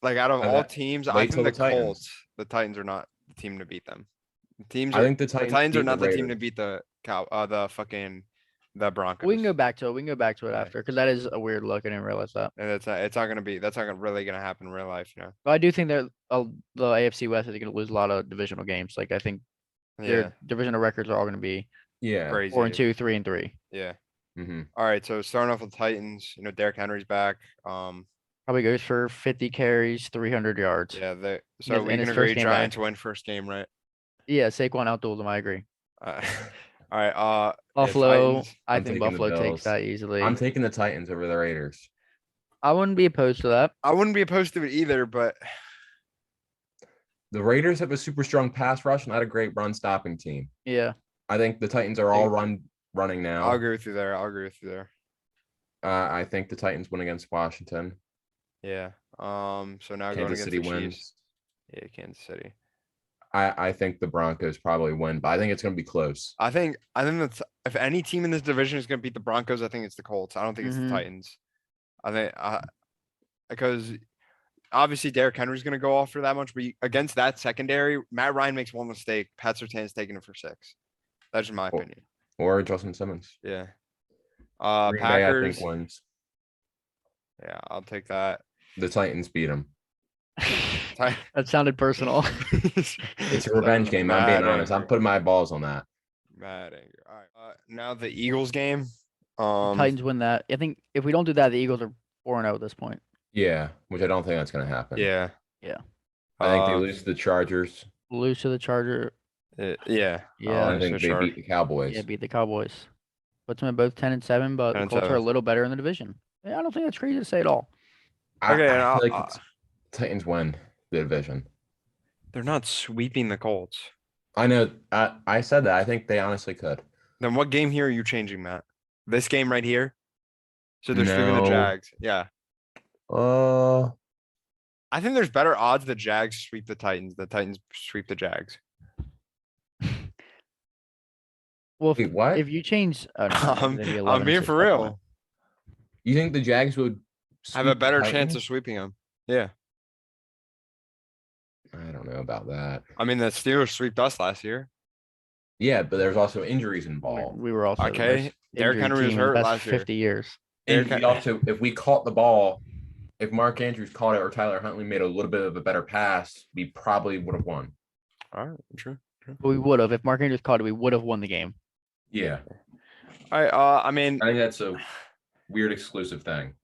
of Oh, all that- teams, I wait think till the the Titans. Colts, the Titans are not the team to beat them. Teams I are think the the Titans Titans are beat the not the team to Raiders. beat the Broncos. We can go back to it. We can go back to it Yeah. after because that is a weird look. I didn't realize that. And it's not gonna be really gonna happen in real life, you know. But I do think that the AFC West is going to lose a lot of divisional games. Like I think Yeah, their divisional records are all going to be Yeah. crazy. 4-2, 3-3. Yeah. Mm-hmm. All right, so starting off with Titans, you know, Derrick Henry's back. Probably goes for 50 carries, 300 yards. Yeah, so His- we in can his agree first game Giants back. win first game, right? Yeah, Saquon outdueled him. I agree. Uh, all right, yeah, Buffalo, Titans. I I'm think taking the Buffalo takes Bills. that easily. I'm taking the Titans over the Raiders. I wouldn't be opposed to that. I wouldn't be opposed to it either, but The Raiders have a super strong pass rush, not a great run stopping team. Yeah. I think the Titans are all running now. I'll agree with you there. I'll agree with you there. I think the Titans win against Washington. Yeah. So now going Kansas against City the Chiefs. wins. Yeah, Kansas City. I think the Broncos probably win, but I think it's going to be close. I think that's if any team in this division is going to beat the Broncos, I think it's the Colts. I don't think it's the Mhm. Titans. I think because obviously Derrick Henry's going to go off for that much, but against that secondary, Matt Ryan makes one mistake. Pat Surtain's taking it for 6. That's just my opinion. Or Justin Simmons. Yeah. Green Bay, I Packers. think, wins. Yeah, I'll take that. The Titans beat them. That sounded personal. It's a revenge game. I'm being honest. I'm putting my balls on that. Mad anger. All right. Now the Eagles game. Titans win that. I think if we don't do that, the Eagles are 4-0 at this point. Yeah, which I don't think that's going to happen. Yeah. Yeah. I think they lose to the Chargers. Lose to the Charger. Yeah. Yeah. I think they beat the Cowboys. Yeah, beat the Cowboys. Puts them at both 10-7, but the Colts are a little better in the division. Yeah, I don't think that's crazy to say at all. Okay, I feel like Titans win the division. They're not sweeping the Colts. I know. I said that. I think they honestly could. Then what game here are you changing, Matt? This game right here? So they're sweeping the No. Jags. Yeah. I think there's better odds the Jags sweep the Titans. The Titans sweep the Jags. Well, Wait, what? if you change, oh, no, I'm it'd be being 11-6 for at that real. point. You think the Jags would Have a sweep the better chance Titans? of sweeping them. Yeah. I don't know about that. I mean, the Steelers swept us last year. Yeah, but there's also injuries involved. We were also Okay, the Derrick most Henry was injured team in the hurt past last year. 50 years. And Derrick- we also, if we caught the ball, if Mark Andrews caught it or Tyler Huntley made a little bit of a better pass, we probably would have won. All right, true. But we would have. If Mark Andrews caught it, we would have won the game. Yeah, All right. I mean, I think that's a weird exclusive thing.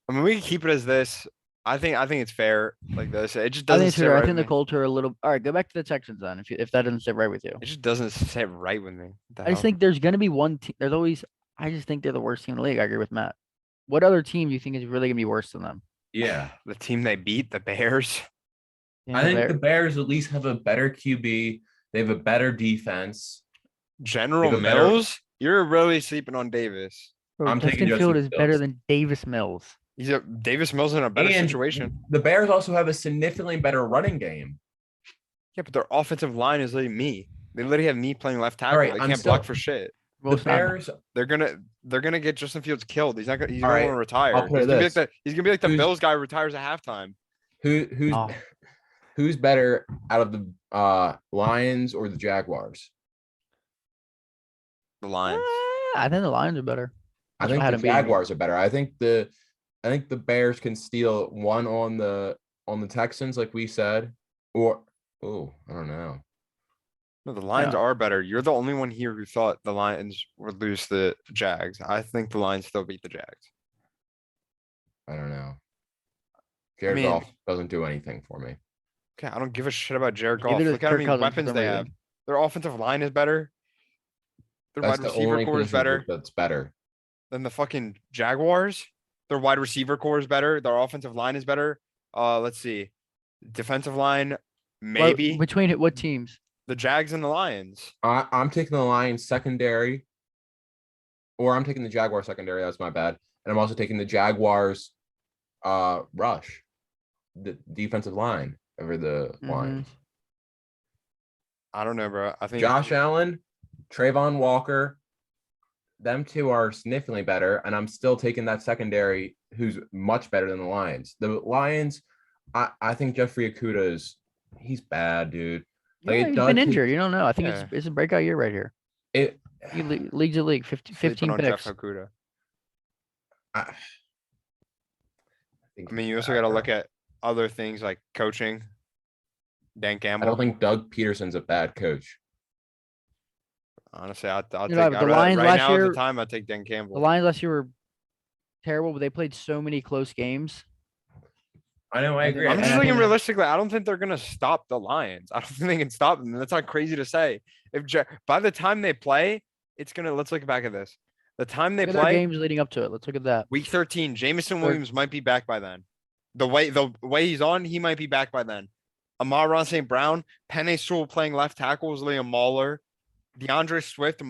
we can keep it as this. I think it's fair like this. It just I doesn't think it's sit fair. right I with think the me. Colts are a little. All right, go back to the Texans then. If that doesn't sit right with you, It just doesn't sit right with me. What the I just hell? think there's gonna be one team. There's always. I just think they're the worst team in the league. I agree with Matt. What other team do you think is really gonna be worse than them? Yeah, the team they beat, the Bears. Yeah, I think they're- the Bears at least have a better QB. They have a better defense. General They have a better- Mills. You're really sleeping on Davis. Bro, I'm taking Justin Field Justin is better Fields. than Davis Mills. Davis Mills in a better And situation. The Bears also have a significantly better running game. Yeah, but their offensive line is literally me. They literally have me playing left tackle. right, They I'm can't block still- for shit. Well, The it's not- Bears, They're gonna get Justin Fields killed. He's not gonna. He's All gonna right, want to retire. I'll put He's it gonna be like this. he's gonna be like the Who's- Bills guy who retires at halftime. who's Oh. who's better out of the Lions or the Jaguars? The Lions. I think the Lions are better. I That's think what had the them beating me. Jaguars are better. I think the Bears can steal one on the Texans, like we said, or I don't know. No, the Lions Yeah. are better. You're the only one here who thought the Lions would lose the Jags. I think the Lions still beat the Jags. I don't know. Jared mean- Goff doesn't do anything for me. Okay, I don't give a shit about Jared Neither Goff. does Look at how Kirk many Cousins for weapons some they reason. have. Their offensive line is better. Their That's wide the receiver only core is position better group that's better. than the fucking Jaguars. Their wide receiver core is better. Their offensive line is better. Let's see. Defensive line, Well, maybe. between what teams? The Jags and the Lions. I'm taking the Lions secondary, or I'm taking the Jaguar secondary. That's my bad. And I'm also taking the Jaguars rush, the defensive line over the Mhm. Lions. I don't know, bro. I think Josh Allen, Trayvon Walker, them two are significantly better, and I'm still taking that secondary who's much better than the Lions. The Lions, I think Jeffrey Okuda he's bad, dude. Like, Yeah, it he's does been take- injured. You don't know. I think Yeah. it's a breakout year right here. It. League's a league. 15 Sleeping on Jeff picks. Okuda. I think I mean, you he's also got to better. look at other things like coaching. Dan I Campbell. don't think Doug Peterson's a bad coach. Honestly, I'll You know, take the Lions right last now at year- the time. I'd take Dan The Campbell. Lions last year were terrible, but they played so many close games. I know. I I agree. think- I'm and just I thinking think- realistically. I don't think they're gonna stop the Lions. I don't think they can stop them. That's not crazy to say. By the time they play, it's gonna. Let's look back at this. The time they Look at their play, games leading up to it. Let's look at that. week 13, Jamison They're- Williams might be back by then. The way he's on, he might be back by then. Amon-Ra St. Brown, Penei Sewell playing left tackle is Liam Mahler. DeAndre Swift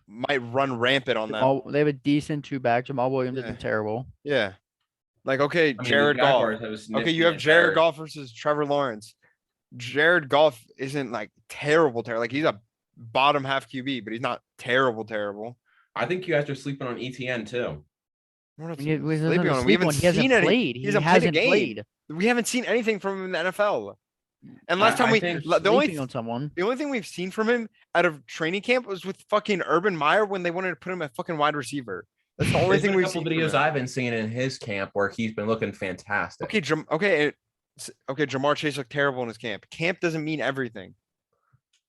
might run rampant on them. They have a decent two back. Jamal Williams Yeah. isn't terrible. Yeah. Like, okay, I mean, the Jared Goff. Jaguars have a sniffy Okay, you have and Jared better- Goff versus Trevor Lawrence. Jared Goff isn't like terrible. Like, he's a bottom half QB, but he's not terrible. I think you guys are sleeping on ETN too. We're not We sleeping on him. We sleep haven't on. He hasn't seen any. played. He He hasn't hasn't played a game. played. We haven't seen anything from him in the NFL. And last I time think the only Sleeping on someone. thing we've seen from him out of training camp was with fucking Urban Meyer when they wanted to put him at fucking wide receiver. That's the only There's thing been a we've couple seen. From videos him. I've been seeing in his camp where he's been looking fantastic. Okay, Jamar Chase looked terrible in his camp. Camp doesn't mean everything.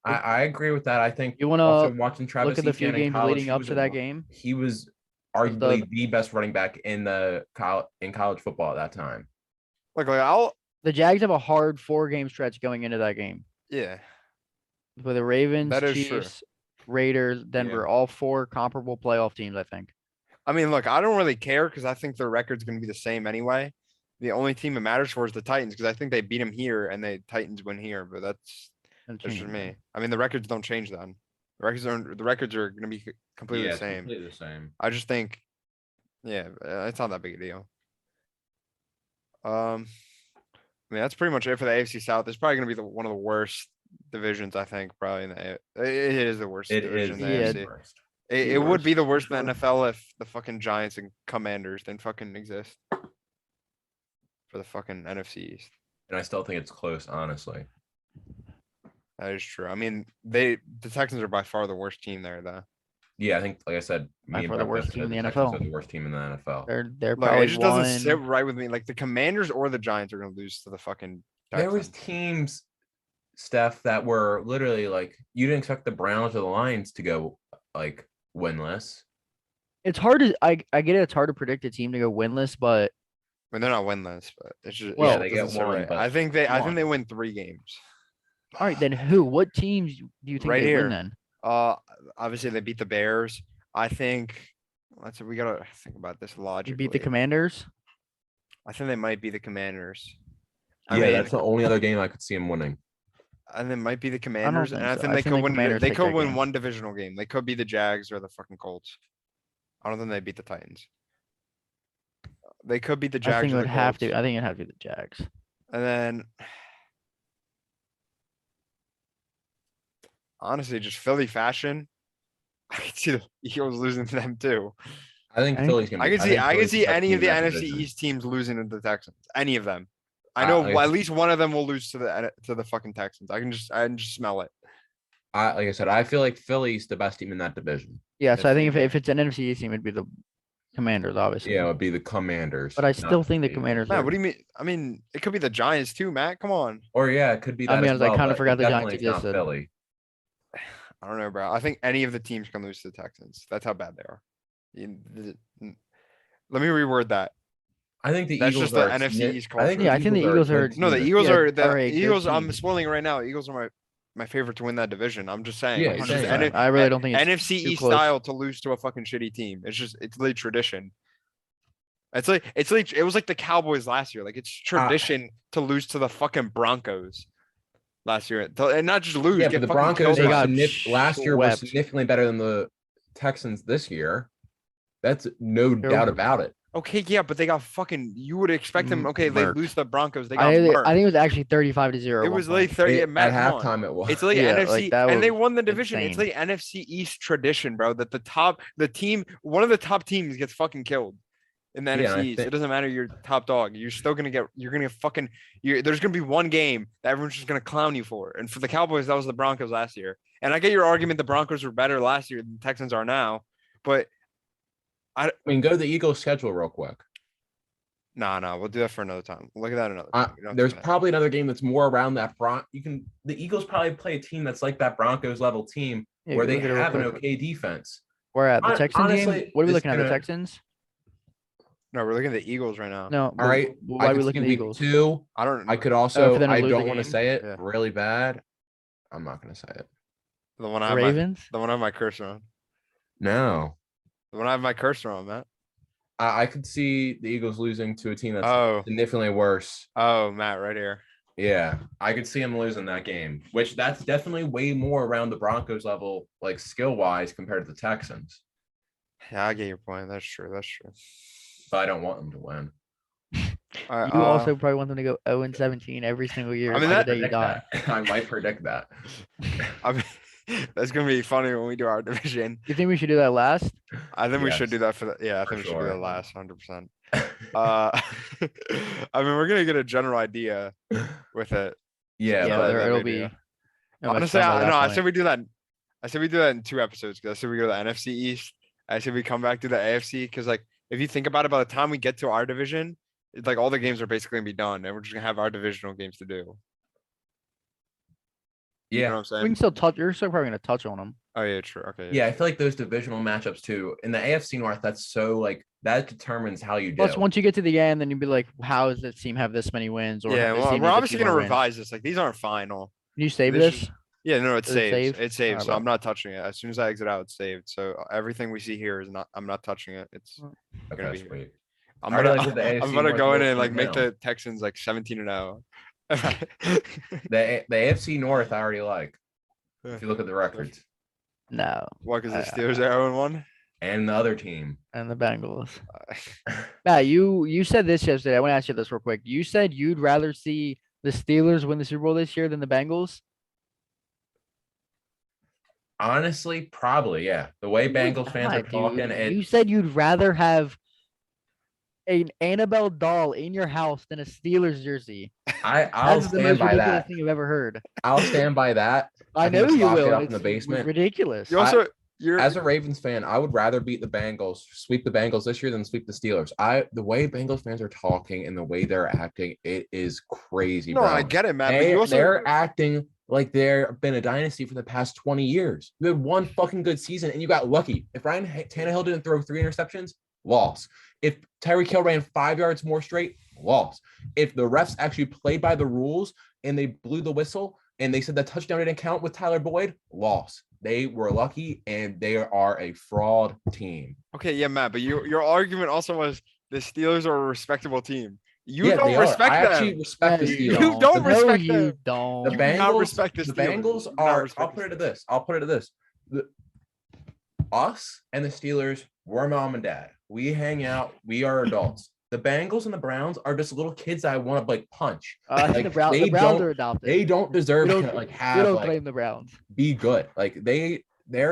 I agree with that. I think You wanna also watching Travis Look at the few Etienne in games college, leading he up was to a- that game. He was arguably the best running back in the college football at that time. Like I'll The Jags have a hard 4-game stretch going into that game. yeah. With the Ravens, That is true. Chiefs, Raiders, Denver, all 4 comparable playoff teams, I think. I mean, look, I don't really care because I think their record's going to be the same anyway. The only team it matters for is the Titans because I think they beat them here and the Titans win here. But that's just me. I mean, the records don't change then. The records are going to be completely the it's same. completely the same. I just think, yeah, it's not that big a deal. I mean, that's pretty much it for the AFC South. It's probably going to be one of the worst divisions, I think, probably in the it is the worst It division is in the yeah. AFC. worst. It the would be worst, the for worst in the sure. NFL if the fucking Giants and Commanders didn't fucking exist for the fucking NFC East. And I still think it's close, honestly. That is true. I mean, the Texans are by far the worst team there, though. Yeah, I think, like I said, By me and far the Brett worst both team said in the Texans NFL. are the worst team in the NFL. They're Look, probably it just doesn't sit one. right with me. Like the Commanders or the Giants are going to lose to the fucking There was Texans. teams, Steph, that were literally like you didn't expect the Browns or the Lions to go like winless. It's hard to I get it. It's hard to predict a team to go winless, but I mean, they're not winless, but it's just Well, it they doesn't get sit one, right. but I think they one. win 3 games. all right, then who? What teams do you think Right they here. win then? Obviously they beat the Bears. I think we gotta think about this You logically. beat the Commanders. I think they might be the Commanders. That's the only other game I could see him winning. And they might be the Commanders, and think I so. think I they think could the win. Commanders They take could that win game. one divisional game. They could be the Jags or the fucking Colts. I don't think they beat the Titans. They could beat the Jags. I think it or would the have to. Colts. I think it'd have to be the Jags. And then, honestly, just Philly fashion. I could see the Eagles losing to them too. I think I think- Philly's gonna. I be- can see. think I can Philly's see the best any team of the in that NFC division. East teams losing to the Texans. Any of them. I know like I at least one of them will lose to the fucking Texans. I can just smell it. Like I said, I feel like Philly's the best team in that division. Yeah, so I think That's- if it's an NFC East team, it'd be the Commanders, obviously. Yeah, it would be the Commanders. But I not still think the Eagles. Commanders. Matt, Are, what do you mean? I mean, it could be the Giants too, Matt. Come on. Or yeah, it could be I that. mean, as I well, kinda but forgot the Giants definitely it's not existed. Philly. I don't know, bro. I think any of the teams can lose to the Texans. That's how bad they are. Let me reword that. I think the That's Eagles just the are NFC signi- East I think Yeah, I think the Eagles a are- good No, the team. Eagles Yeah, are are the a good Eagles. I'm team. spoiling it right now. Eagles are my favorite to win that division. I'm just saying. Yeah, it's same. just Yeah. I really don't think it's NFC too East close. style to lose to a fucking shitty team. It's literally tradition. It's like it was like the Cowboys last year. Like it's tradition to lose to the fucking Broncos last year, and not just lose. Yeah, get but the fucking Broncos killed They are by- got last year were swept. significantly better than the Texans this year. That's no They're- doubt about it. Okay, yeah, but they got fucking. You would expect them. Okay, they Murked. lose the Broncos. They got I murked. think it was actually 35-0. It at one was like point. 30 At Matt, come on. halftime, it was. It's like Yeah, NFC, like, that and they was won the division. It's insane. like NFC East tradition, bro. That one of the top teams gets fucking killed in the Yeah, and I NFC East. It think- doesn't matter. You're top dog. You're still gonna get. You're gonna fucking. There's gonna be one game that everyone's just gonna clown you for. And for the Cowboys, that was the Broncos last year. And I get your argument. The Broncos were better last year than the Texans are now. But I mean, go to the Eagles' schedule real quick. nah, we'll do that for another time. We'll look at that another time. We don't have to There's do that. probably another game that's more around that The Eagles probably play a team that's like that Broncos level team Yeah, where you they look at it real have an quick. okay defense. Where at the Hon- Texans game? honestly, What are we it's looking at? The gonna- Texans? No, we're looking at the Eagles right now. No. All right. Why I are we could looking see at the week Eagles? 2. I don't. I could also. them to I lose don't a want to game? say it Yeah. really bad. I'm not going to say it. The one I The have my, Ravens? the one I have my cursor on. No. The one I have my cursor on, Matt. I could see the Eagles losing to a team that's Oh, significantly worse. Matt, right here. Yeah, I could see them losing that game, which that's definitely way more around the Broncos level, like skill wise, compared to the Texans. Yeah, I get your point. That's true. That's true. But I don't want them to win. All right, You also probably want them to go 0-17 every single year. I mean, until that- the day you die. I might predict that. I mean, that's gonna be funny when we do our division. You think we should do that last? I think we should Yes, do that for the. Yeah, I for think we should do sure. that last 100%. I mean, we're gonna get a general idea with it. Yeah, Yeah, but that it'll may be. be- it'll be Honestly, fun by that I point. said we do that. I said we do that in 2 episodes because I said we go to the NFC East. I said we come back to the AFC because, like, if you think about it, by the time we get to our division, it's like all the games are basically gonna be done, and we're just gonna have our divisional games to do. You know yeah, what I'm We saying? can still touch. You're still probably gonna touch on them. Oh yeah, true. Okay. yeah. I feel like those divisional matchups too in the AFC North. That's so like that determines how you do. Plus, once you get to the end, then you'd be like, "How does this team have this many wins?" Or Yeah, have this well, team we're have this obviously few gonna more wins?" revise this. Like, these aren't final. Can you save This this? Yeah, no, it's Is it saved. saved? It's saved, Alright, so I'm well. not touching it. As soon as I exit out, it's saved. So everything we see here is not. I'm not touching it. It's. Okay, gonna be- sweet. I'm I already gonna. like the I'm AFC gonna North go in list and like right make now. the Texans like 17-0. The AFC North I already like. If you look at the records No. What? Because the Steelers are 0-1. and the other team. And the Bengals. Matt, you said this yesterday. I want to ask you this real quick. You said you'd rather see the Steelers win the Super Bowl this year than the Bengals. Honestly, probably, yeah. The way Bengals fans are God, talking, dude. You it said you'd rather have an Annabelle doll in your house than a Steelers jersey. I'll That's the stand most by ridiculous that. thing I've ever heard. I'll stand by that. I think know it's you locked it will. up and in the it's basement. ridiculous. You also. You're. As a Ravens fan, I would rather beat the Bengals, sweep the Bengals this year than sweep the Steelers. The way Bengals fans are talking and the way they're acting, it is crazy, No, bro. I get it, Matt. But you also. They're acting like they've been a dynasty for the past 20 years. You had one fucking good season and you got lucky. If Ryan Tannehill didn't throw 3 interceptions, loss. If Tyreek Hill ran 5 yards more straight, loss. If the refs actually played by the rules and they blew the whistle and they said the touchdown didn't count with Tyler Boyd, loss. They were lucky and they are a fraud team. Okay, yeah, Matt. But your argument also was the Steelers are a respectable team. You Yeah, don't they are. respect I them. actually respect the You Steelers. You don't The- respect you them. don't. The You do not Bengals respect the the Steelers. Bengals You do not are. respect I'll the put it to Steelers. this. I'll put it to this. Us and the Steelers, we're mom and dad. We hang out. We are adults. The Bengals and the Browns are just little kids that I want to like punch. I think like, the Browns they are don't- adopted. They don't deserve We to don't- like we have don't like claim the Browns. be good. Like they're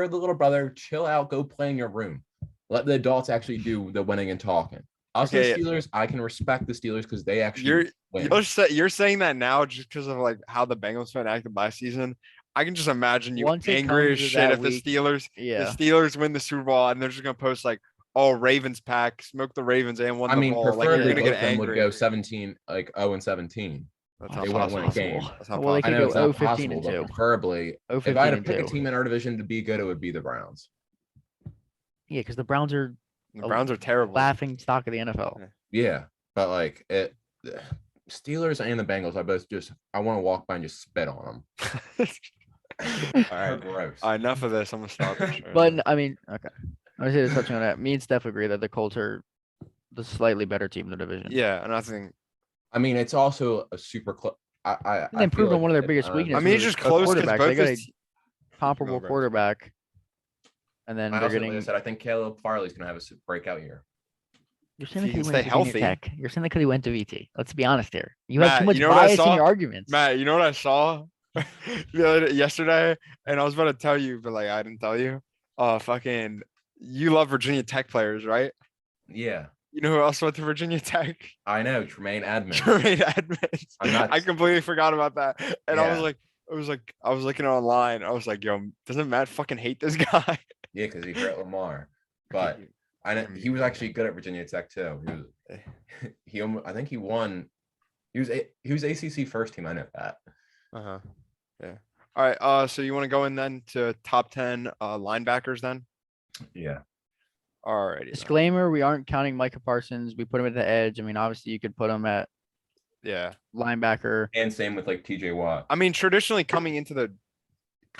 the little brother. Chill out. Go play in your room. Let the adults actually do the winning and talking. Us Okay. and the Steelers, I can respect the Steelers because they actually You're win. you're saying that now just because of like how the Bengals fan acted last season. I can just imagine you Once it angry as comes to shit that if week, the Yeah. Steelers win the Super Bowl and they're just gonna post like, "Oh, Ravens pack, smoke the Ravens and won I the mean, ball." Like, preferably you're gonna both get of them would angry. go 17, like 0-17. That's They not wouldn't win a possible. game. That's not Well, they I could know go it's not 0-15 possible, and but 2. preferably, if 0-15 I had to and pick a 2. team in our division to be good, it would be the Browns. Yeah, because the Browns are The Browns are terrible. laughing stock of the NFL. Yeah, but like it, Steelers and the Bengals, I want to walk by and just spit on them. All right. Gross. Enough of this. I'm gonna stop. it. But I mean, okay. I was here touching on that. Me and Steph agree that the Colts are the slightly better team in the division. Yeah, and I think I mean, it's also a super close. I They improved feel on one of their like, biggest weaknesses. I mean it's was just a close because quarterback. both They got a his- comparable Browns. quarterback, and then I they're also, like I getting. said, I think Caleb Farley's gonna have a breakout year. You're saying If that he he can went stay to Virginia healthy. Tech. You're saying that because he went to VT. Let's be honest here. You Matt, have too much you know what I bias in saw? your arguments. Matt, you know what I saw yesterday, and I was about to tell you, but like I didn't tell you. Fucking, you love Virginia Tech players, right? Yeah, You know who else went to Virginia Tech? I know Tremaine Edmonds. Tremaine Edmonds. I'm not- I completely forgot about that. And I Yeah. was looking online. I was like, yo, doesn't Matt fucking hate this guy? Yeah, because he hurt Lamar. But I know he was actually good at Virginia Tech too. I think he won. He was ACC first team. I know that. Uh-huh. Yeah. All right. So you want to go in then to top 10 linebackers then? Yeah. All righty. Disclaimer: we aren't counting Micah Parsons. We put him at the edge. I mean, obviously, you could put him at Yeah. linebacker. And same with like TJ Watt. I mean, traditionally coming into the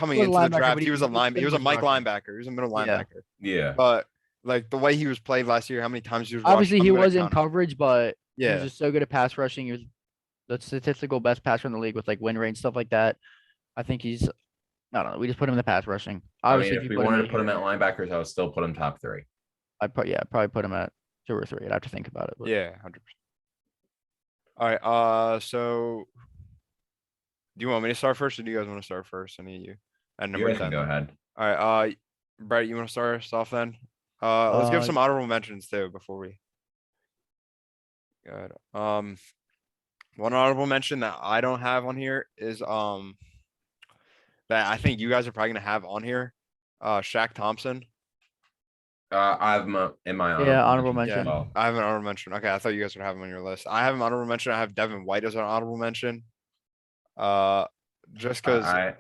was a draft, linebacker, but he was a he was Mike rushing. linebacker. He was a middle Yeah. linebacker. Yeah. But like the way he was played last year, how many times he was Obviously, rushed, he I'm gonna was in count it. coverage, but he was Yeah. just so good at pass rushing. He was the statistical best passer in the league with like win rate and stuff like that. I think he's. I don't know. We just put him in the pass rushing. Obviously, I mean, if we wanted to put him at linebackers, I would still put him top 3. I'd probably put him at 2 or 3. I'd have to think about it. But. Yeah, 100%. All right. So do you want me to start first or do you guys want to start first? Any of you? At You number guys 10. can go ahead. All right. Brett, you want to start us off then? Let's give some honorable mentions too before we. Good. One honorable mention that I don't have on here is that I think you guys are probably gonna have on here. Shaq Thompson. I have him in my honorable mentions mention. as well. I have an honorable mention. Okay, I thought you guys would have him on your list. I have an honorable mention. I have Devin White as an honorable mention. Just because I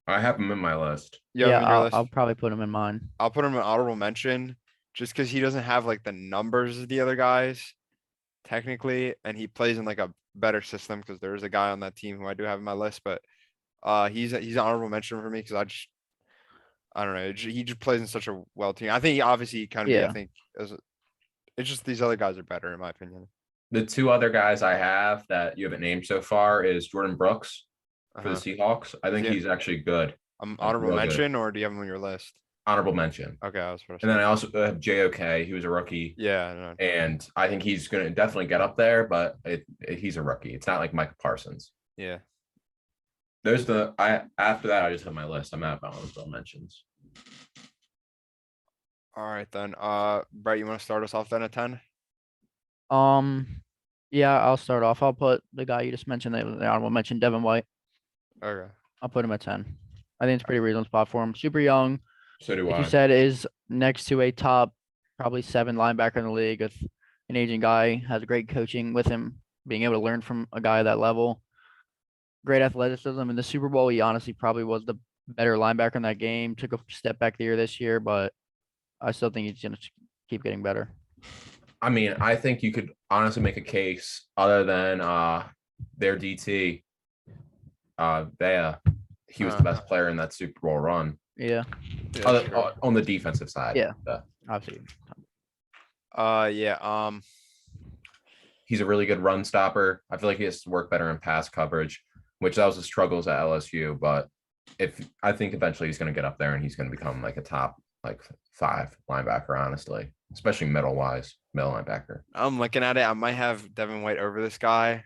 have him in my list. you have him on your list. I'll probably put him in mine. I'll put him in honorable mention just because he doesn't have like the numbers of the other guys, technically, and he plays in like a better system because there is a guy on that team who I do have in my list, but he's an honorable mention for me because I don't know. He just plays in such a well team. I think he obviously kind of Yeah. I think it's just these other guys are better in my opinion. The 2 other guys I have that you haven't named so far is Jordan Brooks for the Seahawks. I think Yeah. he's actually good. Honorable real good. mention, or do you have him on your list? Honorable mention. Okay, I was first. And then I also have JOK. He was a rookie. Yeah, no. And I think he's going to definitely get up there, but he's a rookie. It's not like Micah Parsons. Yeah. After that, I just have my list. I'm at honorable mentions. All right then. Brett, you want to start us off then at 10? Yeah, I'll start off. I'll put the guy you just mentioned, the honorable mention, Devin White. Okay. I'll put him at 10. I think it's a pretty reasonable spot for him. Super young. So do Like I. you said, is next to a top probably 7 linebacker in the league with an aging guy, has great coaching with him, being able to learn from a guy at that level. Great athleticism. In the Super Bowl, he honestly probably was the better linebacker in that game. Took a step back the year this year, but I still think he's going to keep getting better. I mean, I think you could honestly make a case other than their DT, Bea. He was the best player in that Super Bowl run. Yeah. On the defensive side. Yeah. Obviously. Yeah. He's a really good run stopper. I feel like he has to work better in pass coverage, which that was the struggles at LSU. But I think eventually he's going to get up there and he's going to become like a top 5 linebacker, honestly, especially middle linebacker. I'm looking at it. I might have Devin White over this guy.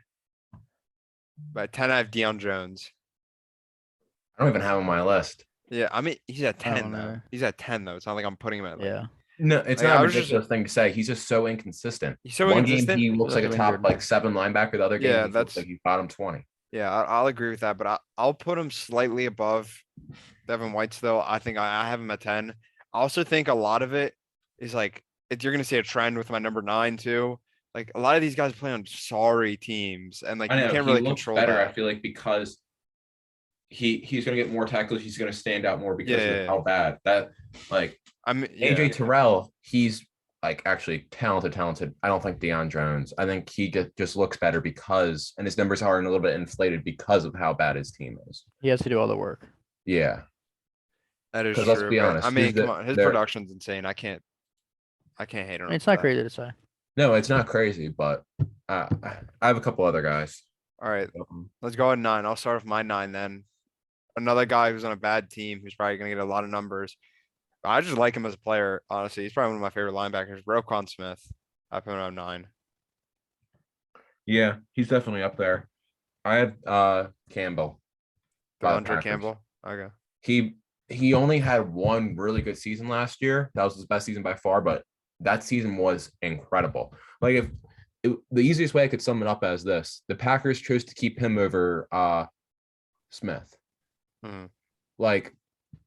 But at 10, I have Deion Jones. I don't even have him on my list. Yeah, I mean, he's at I 10 don't though. know. He's at 10 though. It's not like I'm putting him at Yeah. No, it's Like, not I a was just- ridiculous thing to say. He's just so inconsistent. He's so One inconsistent. game he looks like a He's top injured. 7 linebacker. The other game Yeah, he that's- looks like he's bottom 20. Yeah, I'll agree with that, but I'll put him slightly above Devin White still. I think I have him at 10. I also think a lot of it is like if you're gonna see a trend with my number 9 too. Like a lot of these guys play on sorry teams, and like I know you can't he really looks control better. that. I feel like because he's going to get more tackles. He's going to stand out more because Yeah. of how bad that I mean, AJ Terrell. He's like actually talented. I don't think Deion Jones. I think he just looks better because, and his numbers are a little bit inflated because of how bad his team is. He has to do all the work. Yeah. that is 'cause true. let's be but, honest, I mean, who's come on, his they're- production's insane. I can't hate on him. It's for not that. crazy to say. No, it's not crazy, but I have a couple other guys. All right, let's go at 9. I'll start with my 9 then. Another guy who's on a bad team who's probably gonna get a lot of numbers. I just like him as a player, honestly. He's probably one of my favorite linebackers. Roquan Smith. I put him at 9. Yeah, he's definitely up there. I have Campbell. by the Andre Packers. Campbell. Okay. He only had one really good season last year. That was his best season by far, but that season was incredible. Like the easiest way I could sum it up as this: the Packers chose to keep him over Smith. Mhm. Like,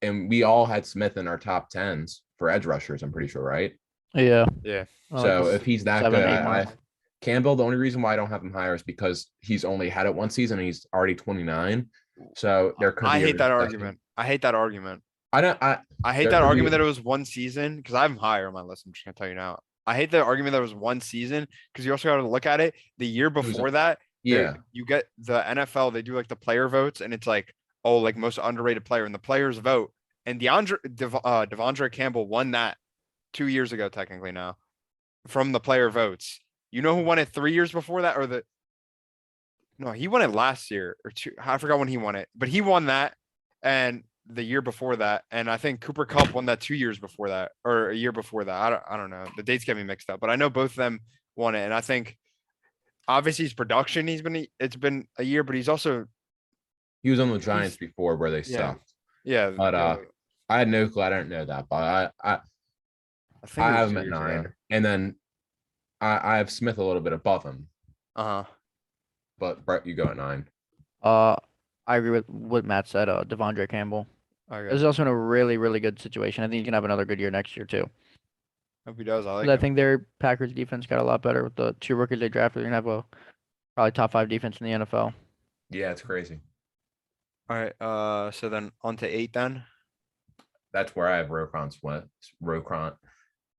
and we all had Smith in our top tens for edge rushers. I'm pretty sure, right? Yeah. Yeah. So if he's that 7, good, 8 months. Campbell, the only reason why I don't have him higher is because he's only had it one season and he's already 29. So there could be I a hate that recession. argument. I hate that argument. I don't. I hate There that could be- argument that it was one season because I have him higher on my list. I'm just gonna tell you now. I hate the argument that it was one season because you also got to look at it. The year was a- before that, Yeah, you get the NFL. They do like the player votes, and it's like, oh, like most underrated player, and the players vote. And Devondre Campbell won that 2 years ago, technically now, from the player votes. You know who won it 3 years before that, or no, he won it last year or two. I forgot when he won it, but he won that, and the year before that, and I think Cooper Kupp won that 2 years before that, or a year before that. I don't know. The dates get me mixed up, but I know both of them won it, and I think obviously his production, it's been a year, but he's also he was on the Giants before where they yeah. sucked. Yeah, But I had no clue. I didn't know that, but I think I it was have 2 him at years 9, ago. and then I have Smith a little bit above him. Uh-huh. But Brett, you go at 9. I agree with what Matt said. Devondre Campbell Okay. is also in a really, really good situation. I think he's gonna have another good year next year too. Hope he does. I like 'Cause I him. think their Packers defense got a lot better with the 2 rookies they drafted. They're gonna have a probably top 5 defense in the NFL. Yeah, it's crazy. All right. So then on to 8 then. That's where I have Roquan Smith. Roquan.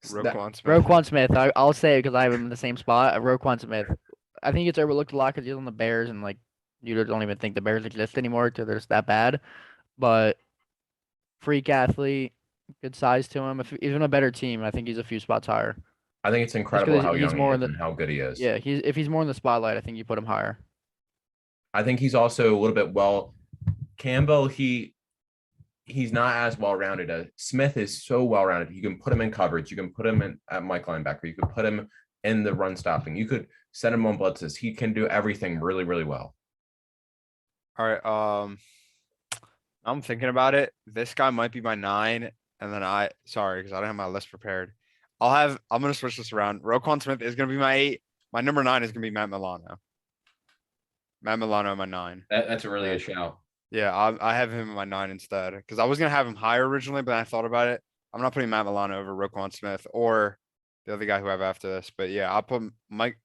Roquan Smith. Roquan Smith. I'll say it because I have him in the same spot. Roquan Smith. I think it's overlooked a lot because he's on the Bears and like you don't even think the Bears exist anymore till they're just that bad. But freak athlete, good size to him. If even a better team, I think he's a few spots higher. I think it's incredible how he's young he more is in the- and how good he is. Yeah, if he's more in the spotlight, I think you put him higher. I think he's also a little bit Campbell, he's not as well rounded as Smith is so well rounded. You can put him in coverage, you can put him in at Mike linebacker, you could put him in the run stopping, you could set him on blitzes. He can do everything really, really well. All right. I'm thinking about it. This guy might be my 9, and then sorry, because I don't have my list prepared. I'm gonna switch this around. Roquan Smith is gonna be my 8. My number 9 is gonna be Matt Milano. Matt Milano, my 9. That's a really good shout. Yeah, I have him in my 9 instead because I was gonna have him higher originally, but then I thought about it. I'm not putting Matt Milano over Roquan Smith or the other guy who I have after this. But yeah, I'll put Matt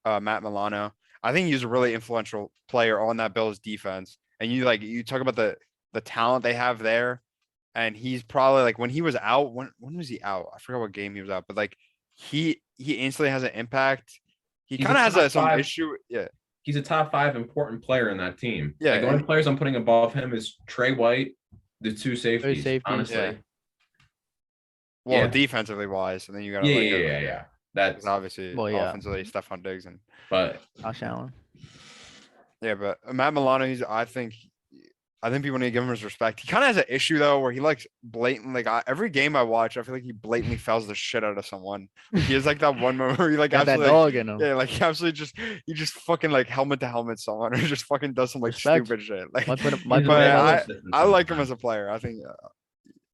Milano. I think he's a really influential player on that Bills defense. And you talk about the talent they have there, and he's probably like when he was out. When was he out? I forgot what game he was out, but like he instantly has an impact. He kind of has some issue. Yeah. He's a top 5 important player in that team. Yeah, Like the only players I'm putting above him is Trey White, the 2 safeties. Honestly. Yeah. Well, Yeah. defensively wise, and then you got Yeah. That's obviously offensively Stephon Diggs but Josh Allen. Yeah, but Matt Milano, I think people need to give him his respect. He kind of has an issue though, where he likes blatant, every game I watch, I feel like he blatantly fouls the shit out of someone. He has like that one moment where he Got that absolutely, dog in him. yeah, like he absolutely he just fucking like helmet to helmet someone, or just fucking does some Respect. stupid shit. Like, Might put but him on I like him as a player. I think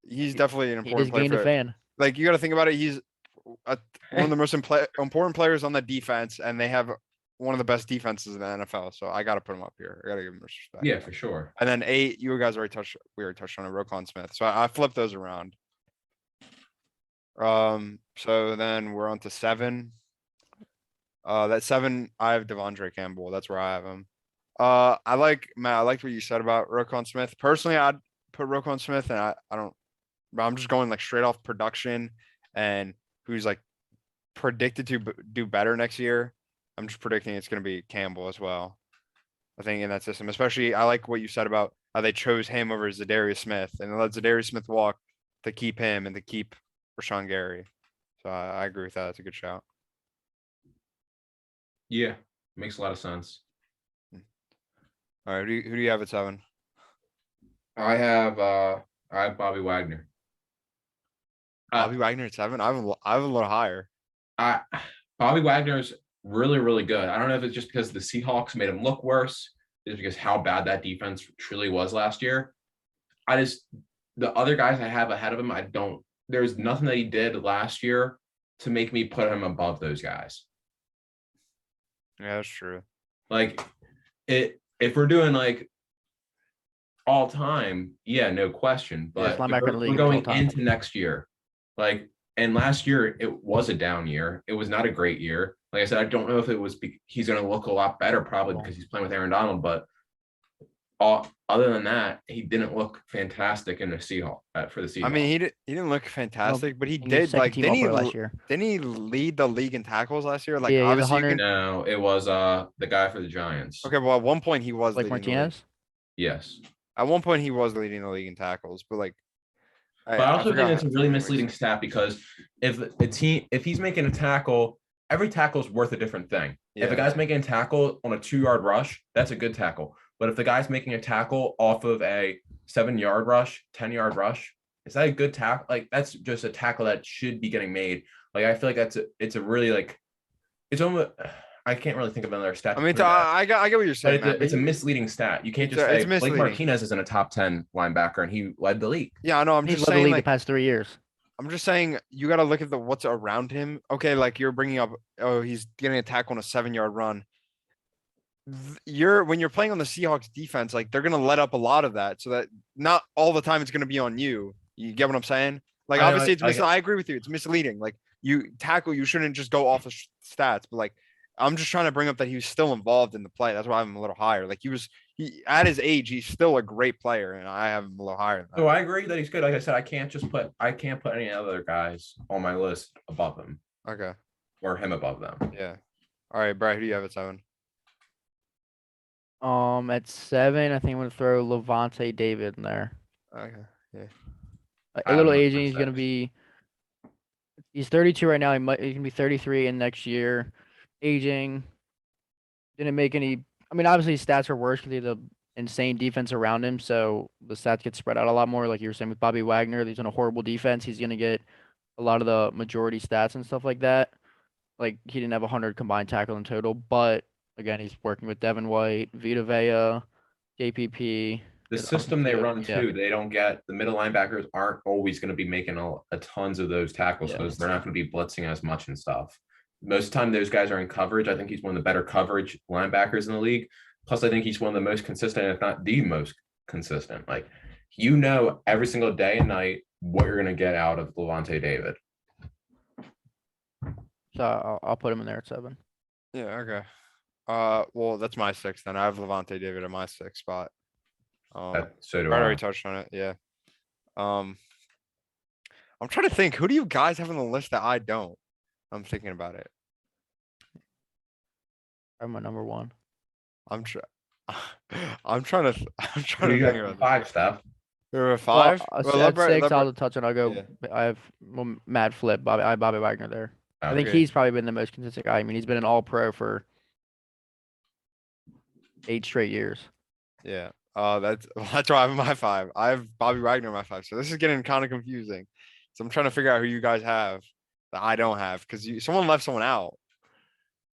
he's definitely an He important just player. gained a fan. Like you got to think about it. He's one of the most important players on the defense, and they have one of the best defenses in the NFL. So I got to put him up here. I got to give him respect. yeah, for sure. And then 8, you guys already touched. We already touched on it. Roquan Smith. So I flipped those around. So then we're on to 7. That 7, I have Devondre Campbell. That's where I have him. I like Matt. I liked what you said about Roquan Smith. Personally, I'd put Roquan Smith, and I don't. I'm just going like straight off production and who's like predicted to do better next year. I'm just predicting it's going to be Campbell as well. I think in that system, especially I like what you said about how they chose him over Zadarius Smith and let Zadarius Smith walk to keep him and to keep Rashawn Gary. So I agree with that. That's a good shout. Yeah, makes a lot of sense. All right, who do you have at 7? I have Bobby Wagner. Bobby Wagner at 7. I have a little higher. Bobby Wagner's really, really good. I don't know if it's just because the Seahawks made him look worse, just because how bad that defense truly was last year. The other guys I have ahead of him, there's nothing that he did last year to make me put him above those guys. Yeah, that's true. Like if we're doing like all time, yeah, no question. Yes, But if linebacker in the we're league going all time. into next year, like, and last year it was a down year. It was not a great year. Like I said, I don't know if it was he's going to look a lot better probably because he's playing with Aaron Donald, but other than that, he didn't look fantastic in the Seahawks for the Seahawks. I mean, he didn't look fantastic, but he He was did second like team All-Pro last year. didn't he lead the league in tackles last year? Like Yeah, he was obviously you 100 can. No, it was the guy for the Giants. Okay, well at one point he was Like leading the league. Martinez. Yes. At one point he was leading the league in tackles, but like But I also forgot think it's a how- really how misleading many stat because if he's making a tackle, every tackle is worth a different thing. If a Yeah. guy's making a tackle on a 2-yard rush, that's a good tackle. But if the guy's making a tackle off of a 7-yard rush, 10-yard rush, is that a good tackle? Like that's just a tackle that should be getting made. Like I feel like it's a really like it's almost I can't really think of another stat. I mean, to put that. I get what you're saying, But Matt. it's a misleading stat. You can't It's just a- it's say Blake misleading. Martinez isn't a top 10 linebacker and he led the league. Yeah, I know. I'm He's just led the saying league like the past 3 years. I'm just saying you got to look at what's around him. Okay, like you're bringing up, oh, he's getting a tackle on a 7-yard run. When you're playing on the Seahawks defense, like they're gonna let up a lot of that, so that not all the time it's gonna be on you. You get what I'm saying? Like obviously I agree with you. It's misleading. Like you tackle, you shouldn't just go off of stats, but like I'm just trying to bring up that he was still involved in the play. That's why I'm a little higher. Like he at his age, he's still a great player, and I have him a little higher than that. So I agree that he's good. Like I said, I can't put any other guys on my list above him Okay. or him above them. Yeah. All right, Brad, who do you have at 7? At 7, I think I'm gonna throw Levante David in there. Okay. Yeah. Like, I a have little him at aging. He's gonna 6. be. He's 32 right now. He can be 33 in next year. Aging. Didn't make any. I mean, obviously his stats are worse because he had an insane defense around him, so the stats get spread out a lot more. Like you were saying with Bobby Wagner, he's on a horrible defense. He's gonna get a lot of the majority stats and stuff like that. Like he didn't have 100 combined tackle in total, but again, he's working with Devin White, Vita Vea, JPP. The His system they offensive- run yeah. too, they don't get the middle linebackers aren't always going to be making a tons of those tackles Yeah. because they're not going to be blitzing as much and stuff. Most of the time, those guys are in coverage. I think he's one of the better coverage linebackers in the league. Plus, I think he's one of the most consistent, if not the most consistent. Like, you know, every single day and night what you're going to get out of Levante David. So I'll put him in there at 7. Yeah. Okay. Well, that's my 6 then. I have Levante David at my 6th spot. So do Brad I. already touched on it. Yeah. I'm trying to think. Who do you guys have on the list that I don't? I'm thinking about it. I'm my number 1. I'm trying. I'm trying to. I'm trying Who to you think got about 5 stuff? You're at 5. Well, Well, at 6, I'll touch on. I'll go. yeah. I have Matt Flip. I have Bobby Wagner there. I think Okay. he's probably been the most consistent guy. I mean, he's been an All-Pro for 8 straight years. Yeah. That's why I'm my 5. I have Bobby Wagner in my 5. So this is getting kind of confusing. So I'm trying to figure out who you guys have that I don't have because someone left someone out.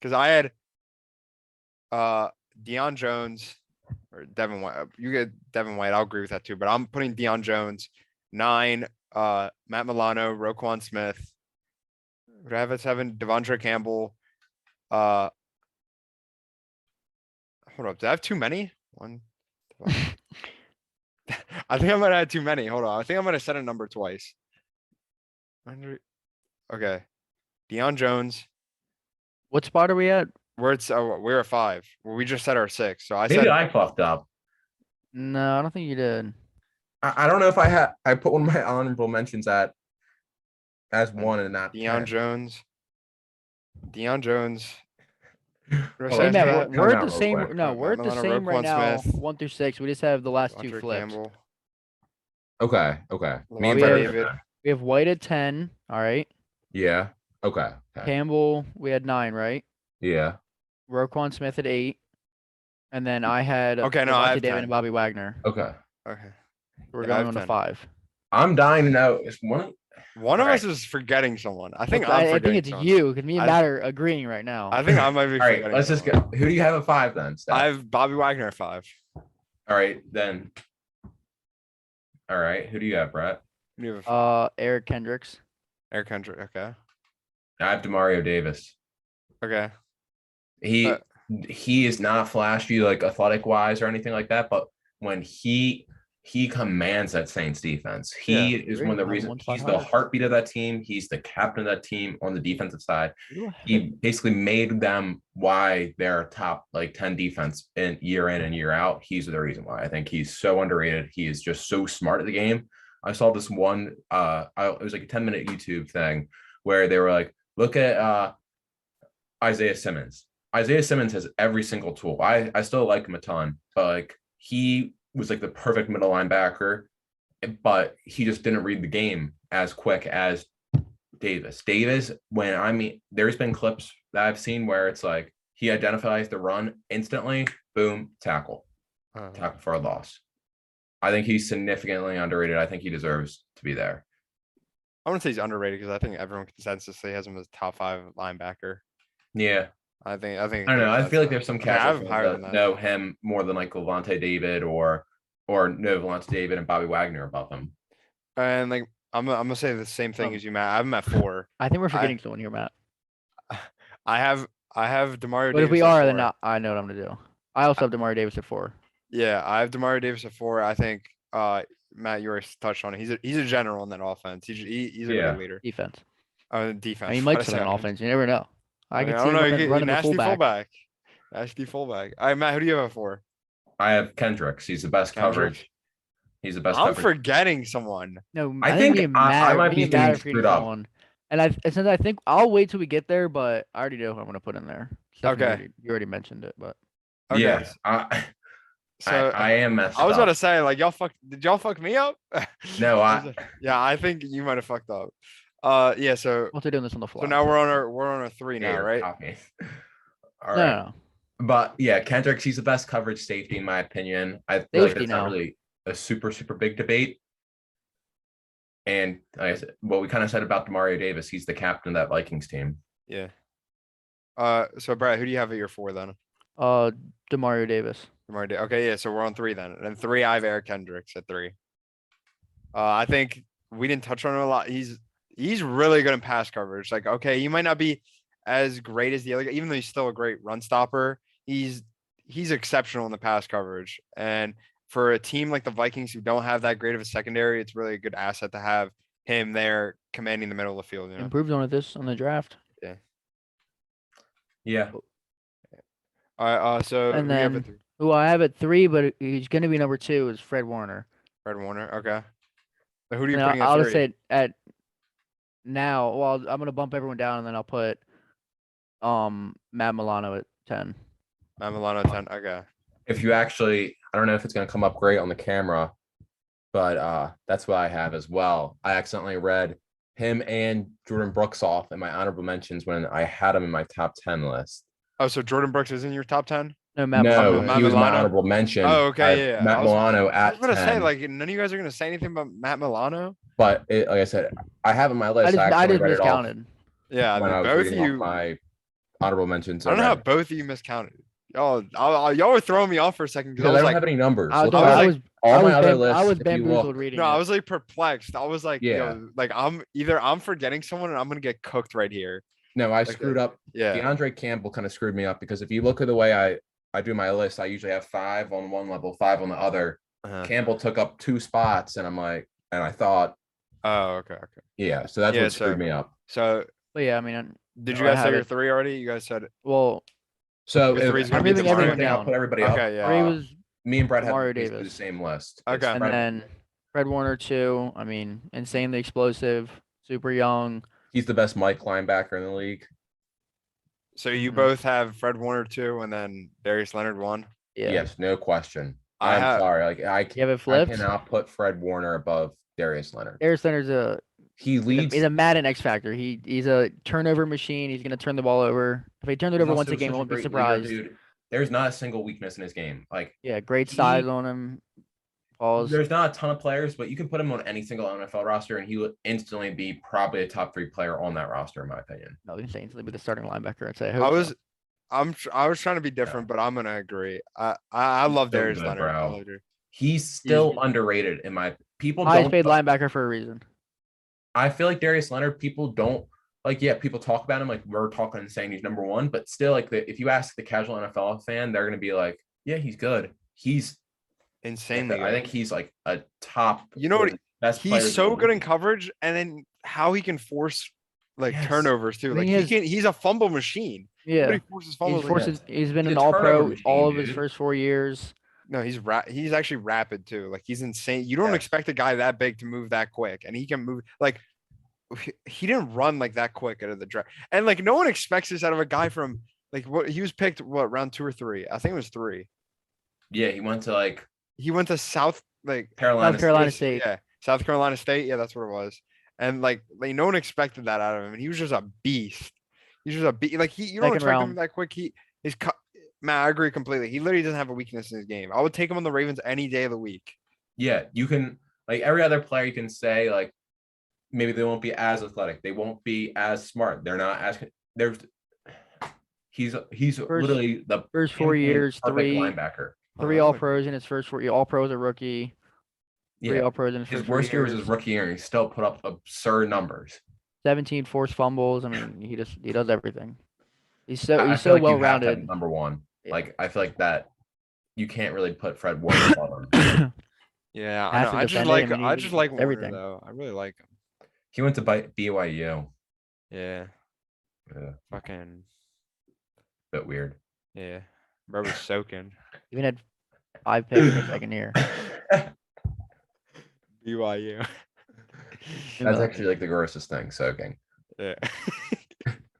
Because I had Deion Jones or Devin White. You get Devin White. I'll agree with that too. But I'm putting Deion Jones 9. Matt Milano, Roquan Smith. Would I have at 7? Devondre Campbell. Hold up. Did I have too many? 1. 2. I think I might have had too many. Hold on. I think I'm gonna set a number twice. 100. Okay. Deion Jones. What spot are we at? We're at 5. Well, we just said our 6. So I Maybe said I fucked up. No, I don't think you did. I don't know if I put one of my honorable mentions as 1 and not Deion 10. Jones. Deion Jones. Hold Hey, on, Matt, Time we're at out the real same. quick. No, we're at the Milano, same right Roquan now. Smith. 1 through 6. We just have the last 2 Devondre flips. Campbell. Okay. Me and Levante Brett are David. okay. We have White at 10. All right. Yeah. Okay. Campbell, we had 9, right? Yeah. Roquan Smith at 8. And then I had Okay, no, I Levante have David 10. and Bobby Wagner. Okay. Okay. We're Yeah, I going have on to 10. 5. I'm dying to know. Is one One of All us is forgetting someone. I think I I'm think forgetting it's someone. you because me and I- Matt are agreeing right now. I think I might be All right, forgetting let's just someone. go. Who do you have at 5 then, Steph? I have Bobby Wagner at 5. All right, then. All right, who do you have, Brett? You have Eric Kendricks. Eric Kendrick. Okay. I have Demario Davis. Okay. He Uh, he is not flashy like athletic wise or anything like that, but when he commands that Saints defense, he Yeah. is one of the reasons he's the heartbeat of that team. He's the captain of that team on the defensive side. He basically made them why they're top like 10 defense in and year out. He's the reason why. I think he's so underrated. He is just so smart at the game. I saw this one it was like a 10-minute YouTube thing where they were like, look at Isaiah Simmons. Isaiah Simmons has every single tool. I still like him a ton, but like he was like the perfect middle linebacker, but he just didn't read the game as quick as Davis. Davis, there's been clips that I've seen where it's like he identifies the run instantly, boom, tackle for a loss. I think he's significantly underrated. I think he deserves to be there. I wouldn't say he's underrated because I think everyone consensusly has him as top 5 linebacker. Yeah. I think I don't know. I feel like there's some casual higher than that that. know him more than like Levante David or know Levante David and Bobby Wagner above him. And like I'm gonna say the same thing as you, Matt. I have him at 4. I think we're forgetting someone here, Matt. I have Demario But Davis. if we at are, 4. then I know what I'm gonna do. I also have Demario Davis at 4. Yeah, I have Demario Davis at 4. I think Matt, you already touched on it. He's a general in that offense. He's a Yeah. good leader. Defense. Defense. I mean, he might sit on offense. You never know. I could see him running the fullback. Nasty fullback. All right, Matt, who do you have at 4? I have Kendricks. He's the best coverage. He's the best. I'm coverage. forgetting someone. No, I think me and I might be getting forgetting screwed up. someone. And since I think I'll wait till we get there, but I already know who I'm gonna put in there. Okay. You already mentioned it, but Okay. Yeah. So I am messed I was up. about to say, like, did y'all fuck me up? No, yeah, I think you might have fucked up. Yeah, so what's doing this on the fly? so now we're on our 3 now, right? All right. No. But yeah, Kendricks, he's the best coverage safety in my opinion. I feel like that's not really a super big debate. And like I said, what we kind of said about Demario Davis, he's the captain of that Vikings team. Yeah. So Brad, who do you have at your 4 then? Demario Davis. Okay, yeah, so we're on 3 then. And 3, I have Eric Kendricks at 3. I think we didn't touch on it a lot. He's really good in pass coverage. Like, okay, he might not be as great as the other guy, even though he's still a great run stopper. He's exceptional in the pass coverage. And for a team like the Vikings who don't have that great of a secondary, it's really a good asset to have him there commanding the middle of the field. You know? Improved on the draft. Yeah. Yeah. All right. So And who you have at then 3? who I have at 3, but he's gonna be number 2 is Fred Warner. Fred Warner. Okay. So who do you And putting at I'll 3? just say at now. Well, I'm gonna bump everyone down, and then I'll put Matt Milano at 10. Matt Milano 10. Okay. If you actually, I don't know if it's going to come up great on the camera, but that's what I have as well. I accidentally read him and Jordan Brooks off in my honorable mentions when I had him in my top 10 list. Oh, so Jordan Brooks is in your top 10? No, Matt Milano. He was my honorable mention. Oh, okay, yeah. Matt Milano I at was gonna 10. say, like, none of you guys are gonna say anything about Matt Milano. But like I said, I have in my list. I just read it off miscounted. Yeah, when I was both of reading off you. my honorable mentions. I don't know how both of you miscounted. Y'all were throwing me off for a second because I don't have any numbers. I Look at was all my other lists. I was if you bamboozled look- reading. No, I it. was like perplexed. I was like, Yeah. yo, like I'm forgetting someone and I'm gonna get cooked right here. No, I screwed up. Yeah. DeAndre Campbell kind of screwed me up because if you look at the way I do my list, I usually have 5 on one level, 5 on the other. Campbell took up 2 spots, and I thought, Oh, okay. yeah, so that's what screwed me up. So But yeah, I mean, did you guys say your 3 already? You guys said well. So Your three's if gonna I'm be leaving everyone Demario. down, I'll put everybody up. Okay, yeah. 3 was Me and Brett have Demario basically the Davis. same list. Okay. It's and Brett- then Fred Warner 2. I mean, insanely explosive, super young. he's the best Mike linebacker in the league. So you Mhm. both have Fred Warner 2 and then Darius Leonard 1. Yeah. Yes, no question. I I'm have- sorry. Like You have it I flipped. cannot put Fred Warner above Darius Leonard. Darius Leonard's He leads. he's a Madden X factor. He's a turnover machine. He's gonna turn the ball over. If he turns it he's over once also a game, I such won't be great leader, surprised. dude. There's not a single weakness in his game. Like Yeah, great He- size on him. Balls. there's not a ton of players, but you can put him on any single NFL roster, and he would instantly be probably a top 3 player on that roster, in my opinion. No, he's instantly be the starting linebacker. I'd say. I was trying to be different, but I'm gonna agree. I love so Darius good, Leonard. bro. I love Darius. He's still underrated in my people. Highest Don't. paid linebacker for a reason. I feel like Darius Leonard. People don't like, yeah, people talk about him like we're talking and saying he's number one, but still, like, if you ask the casual NFL fan, they're gonna be like, yeah, he's good. He's Insanely I good. think he's like a top. You know what? Best players He's in so the good in league. coverage, and then how he can force like Yes. turnovers too. I Like mean, he's a fumble machine. Yeah, Nobody forces fumbles. like that. he's been He's an a turnover all-pro machine, all of his dude. first 4 years. No, he's actually rapid too. Like he's insane. You don't Yeah. expect a guy that big to move that quick, and he can move like he didn't run like that quick out of the draft. And like no one expects this out of a guy from like what he was picked round 2 or 3. I think it was 3. Yeah, he went to like He went to South Carolina. South Carolina State. State. Yeah, South Carolina State. Yeah, that's what it was. And like no one expected that out of him, and he was just a beast. He's just a beast. Like you don't Second expect him round. that quick. Man, I agree completely. He literally doesn't have a weakness in his game. I would take him on the Ravens any day of the week. Yeah, you can like every other player. You can say like maybe they won't be as athletic. They won't be as smart. They're not as there's. He's literally the First 4 years, perfect three linebacker. all-pros in his first 4 years. All-pros a rookie. 3 Yeah, all-pros in his his first 4 worst year was years. his rookie year, and he still put up absurd numbers. 17 forced fumbles. I mean, he does everything. He's so I he's feel so like you have to have well-rounded. number one. Yeah. Like I feel like that you can't really put Fred Warner above him. Yeah, I Has know. to I just defend it. like I mean, I he just like does Warner everything. though. I really like him. He went to BYU. Yeah, Yeah, fucking bit weird. yeah. Bro was soaking. Even had 5 picks in his second year. BYU. That's actually like the grossest thing. Soaking. Yeah.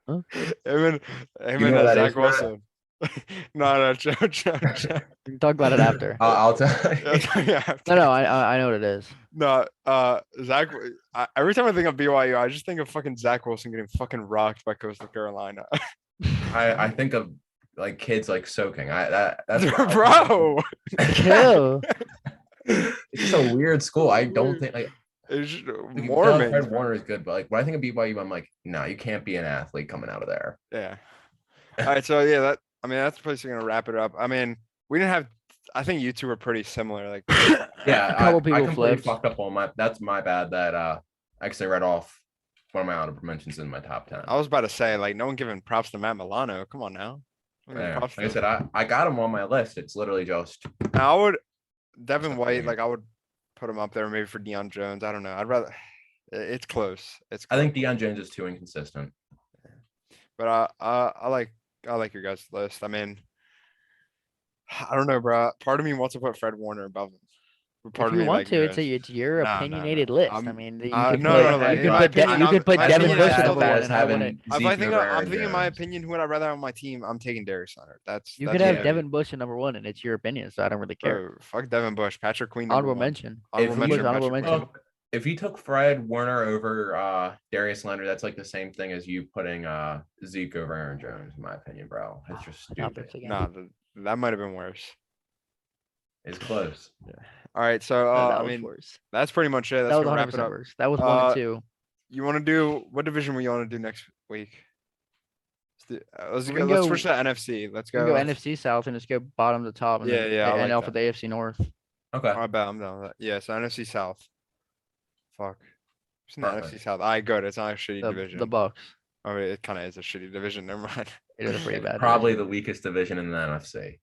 Huh? Him You know and that Zach is, bro? Wilson. No, Joe. We can talk about it after. I'll tell Yeah, No, I know what it is. no, Zach. Every time I think of BYU, I just think of fucking Zach Wilson getting fucking rocked by Coastal Carolina. I think of like kids like soaking. That's Bro. Kill. It's just a weird school. I don't think like It's just Fred Mormons. Warner is good, but like when I think of BYU, I'm like, no, you can't be an athlete coming out of there. Yeah. All right. So yeah, that's basically gonna wrap it up. I mean, we didn't have. I think you two were pretty similar. Like, Yeah, A couple I people completely flipped. fucked up on my. That's my bad. That I actually read off one of my honorable mentions in my top 10. I was about to say, like, no one giving props to Matt Milano. Come on now. I'm giving Yeah, props like I to said, I got him on my list. It's literally just I would Devin Except White, for me. like I would put him up there maybe for Deion Jones. I don't know. I'd rather it's close. It's I close. think Deion Jones is too inconsistent. But I like your guys' list. I mean, I don't know, bro. Part of me wants to put Fred Warner above him. But part If of you me want like to, it's yours. your Nah, opinionated list. I I'm- mean, you no, could no, put no, like, you in my could put opinion, you could I'm- put my Devin opinion Bush is at still number the one, as and I having wouldn't. If I Zeke think over I'm Aaron thinking my Jones. opinion, who would I rather have on my team? I'm taking Darius Leonard. That's You that's could have me. Devin Bush at number one, and it's your opinion, so I don't really care. Bro, fuck Devin Bush, Patrick Queen. number Honorable one. mention. Honorable If mention. you- honorable Patrick mention. Queen. If you took Fred Warner over Darius Leonard, that's like the same thing as you putting Zeke over Aaron Jones, in my opinion, bro. It's just Stop stupid. this again. Nah, that might have been worse. It's close. All right, so No, that I was mean, worse. that's pretty much it. That's That was gonna 100 wrap it percent up. worse. That was 1 Uh, and 2. You want to do what division we want to do next week? Let's We go. can Let's go- switch to NFC. Let's We go. can go NFC South and just go bottom to top. And Yeah, then, yeah, I and like off that. of the AFC North. Okay. I bet I'm done with that. Yeah, so NFC South. Fuck. It's in the Perfect. NFC South. I good. It's not a shitty division. The Bucks. I mean, it kind of is a shitty division. Never mind. It is a pretty bad. Probably division, the weakest division in the NFC.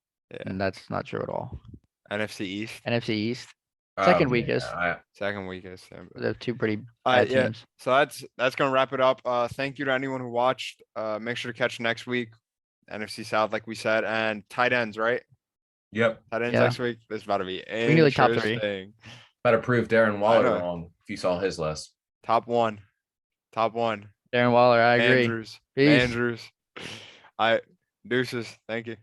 and that's not true at all. NFC East, NFC East, Oh, Second yeah, weakest. second weakest. Yeah, but- they're two pretty All bad right, yeah. teams. So that's gonna wrap it up. Thank you to anyone who watched. Make sure to catch next week. NFC South, like we said, and tight ends, right? Yep. Tight ends Yeah. next week. This is about to be We need, like, top three. interesting. Better prove Darren Waller know. wrong if you saw his list. Top one. Darren Waller, I agree. Andrews. Peace. Andrews. Deuces. Thank you.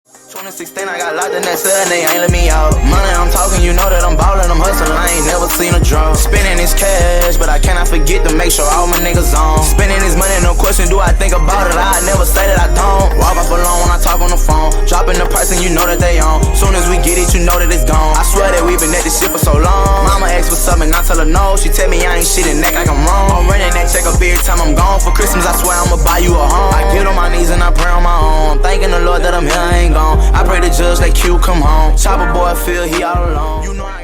2016, I got locked in that cell and they ain't let me out. Money, I'm talking, you know that I'm ballin', I'm hustling, I ain't never seen a draw. Spending this cash, but I cannot forget to make sure all my niggas on. Spending this money, no question, do I think about it? I never say that I don't. Walk up alone when I talk on the phone. Dropping the price and you know that they on. Soon as we get it, you know that it's gone. I swear that we been at this shit for so long. Mama asked what's up and I tell her no. She tell me I ain't shit and act like I'm wrong. I'm running that check up every time I'm gone. For Christmas, I swear I'ma buy you a home. I get on my knees and I pray on my own. I'm thanking the Lord that I'm here, I ain't gone. I pray the judge that Q come home. Chopper boy feel he all alone. You know I